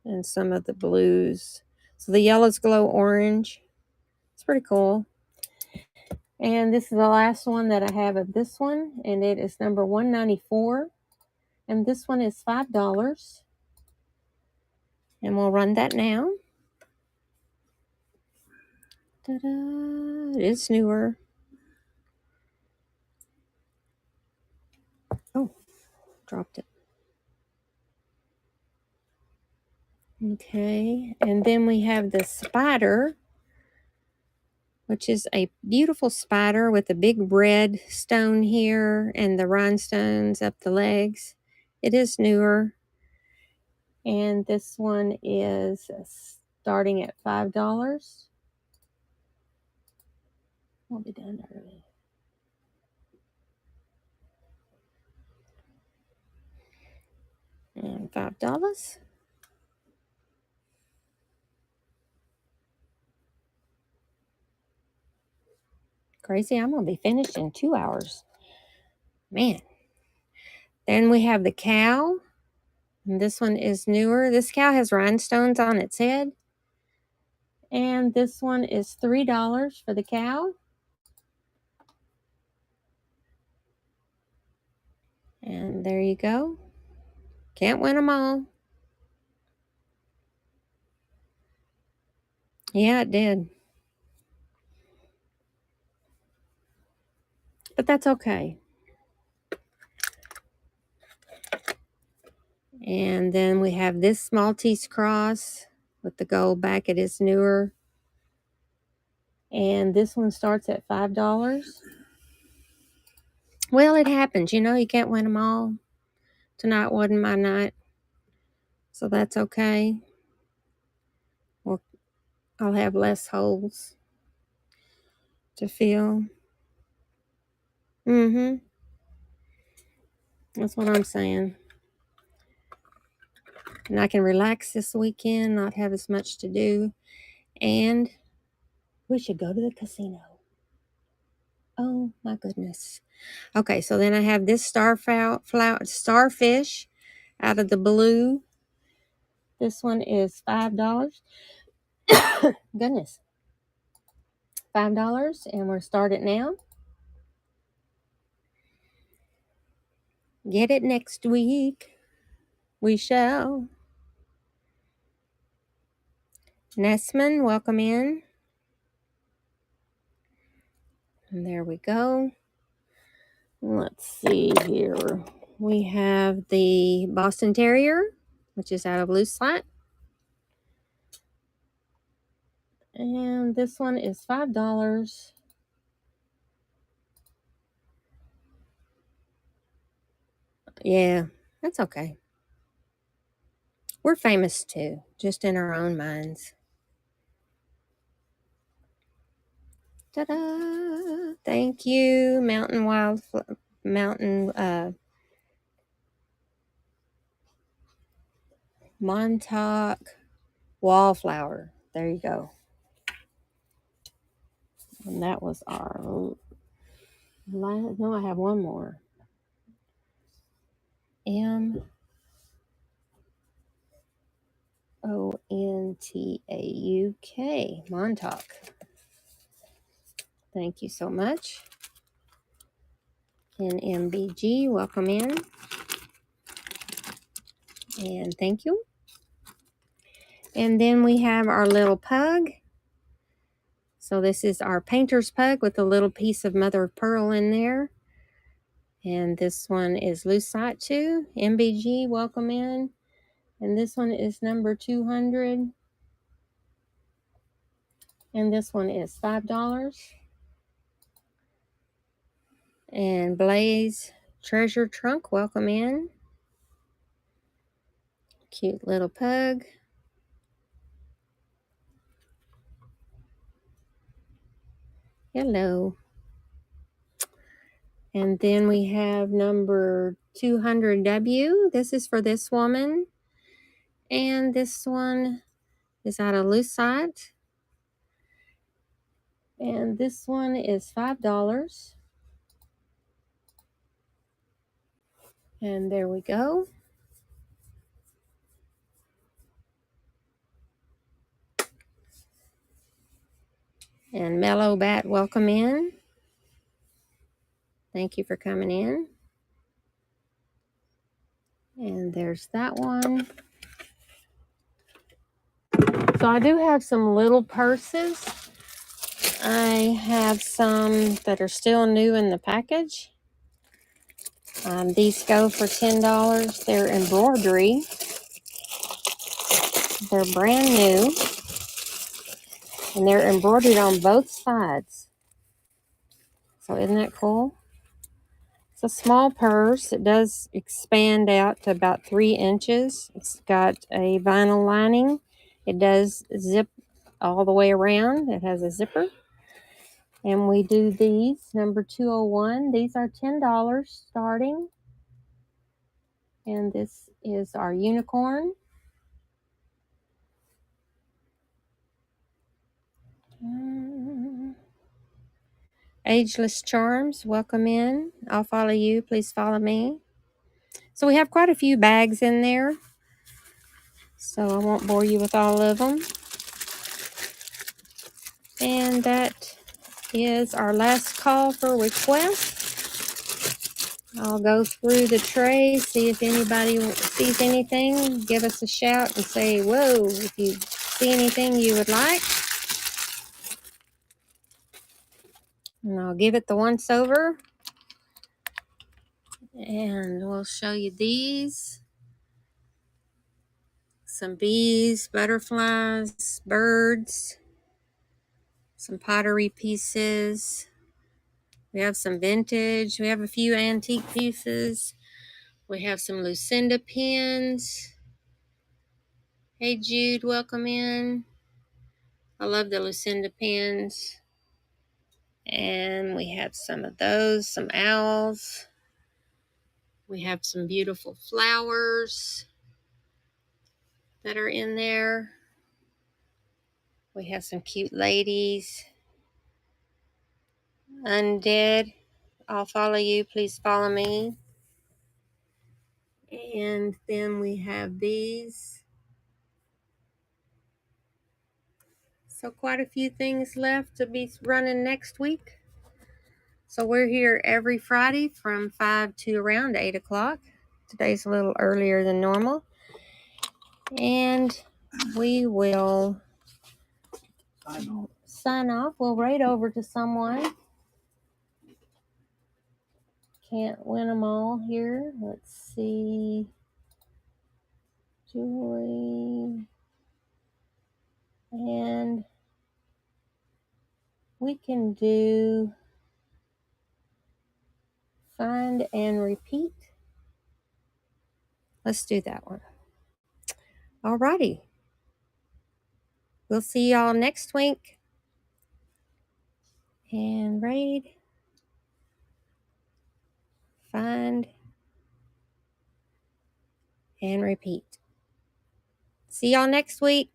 and some of the blues. So the yellows glow orange. It's pretty cool. And this is the last one that I have of this one. And it is number 194. And this one is $5. And we'll run that now. Ta-da! It is newer. Oh, dropped it. Okay, and then we have the spider, which is a beautiful spider with a big red stone here and the rhinestones up the legs. It is newer. And this one is starting at $5. I'll be done early. And $5. Crazy, I'm going to be finished in 2 hours. Man. Then we have the cow. And this one is newer. This cow has rhinestones on its head. And this one is $3 for the cow. And there you go. Can't win them all. Yeah, it did. But that's okay. And then we have this Maltese cross with the gold back. It is newer. And this one starts at $5. Well, it happens. You know, you can't win them all. Tonight wasn't my night. So that's okay. Well, I'll have less holes to fill. That's what I'm saying. And I can relax this weekend, not have as much to do. And we should go to the casino. Oh, my goodness. Okay, so then I have this starfish out of the blue. This one is $5. Goodness. $5, and we'll start it now. Get it next week. We shall. Nessman, welcome in. And there we go. Let's see here. We have the Boston Terrier, which is out of Lucite. And this one is $5. Yeah, that's okay. We're famous too, just in our own minds. Ta-da! Thank you, Montauk Wallflower. There you go. And that was our last. No, I have one more. Montauk. Montauk. Thank you so much. And MBG, welcome in. And thank you. And then we have our little pug. So this is our painter's pug with a little piece of mother of pearl in there. And this one is Lucite too. MBG, welcome in. And this one is number 200. And this one is $5. And Blaze Treasure Trunk, welcome in. Cute little pug. Hello. And then we have number 200W. This is for this woman. And this one is out of Lucite. And this one is $5. And there we go. And Mellow Bat, welcome in. Thank you for coming in. And there's that one. So I do have some little purses. I have some that are still new in the package. These go for $10. They're embroidery. They're brand new, and they're embroidered on both sides. So isn't that cool? It's a small purse. It does expand out to about 3 inches. It's got a vinyl lining. It does zip all the way around. It has a zipper. And we do these, number 201. These are $10 starting. And this is our unicorn. Ageless Charms, welcome in. I'll follow you. Please follow me. So we have quite a few bags in there. So I won't bore you with all of them. And that is our last call for requests. I'll go through the tray, see if anybody sees anything. Give us a shout and say, whoa, if you see anything you would like. And I'll give it the once over. And we'll show you these. Some bees, butterflies, birds, some pottery pieces. We have some vintage. We have a few antique pieces. We have some Lucinda pins. Hey Jude, welcome in. I love the Lucinda pins. And we have some of those, some owls. We have some beautiful flowers that are in there. We have some cute ladies. Undead. I'll follow you. Please follow me. And then we have these. So quite a few things left to be running next week. So we're here every Friday from 5 to around 8 o'clock. Today's a little earlier than normal. And we will sign off. We'll raid over to someone. Can't win them all here. Let's see. Joy. And we can do find and repeat. Let's do that one. Alrighty. We'll see y'all next week. And raid. Find and repeat. See y'all next week.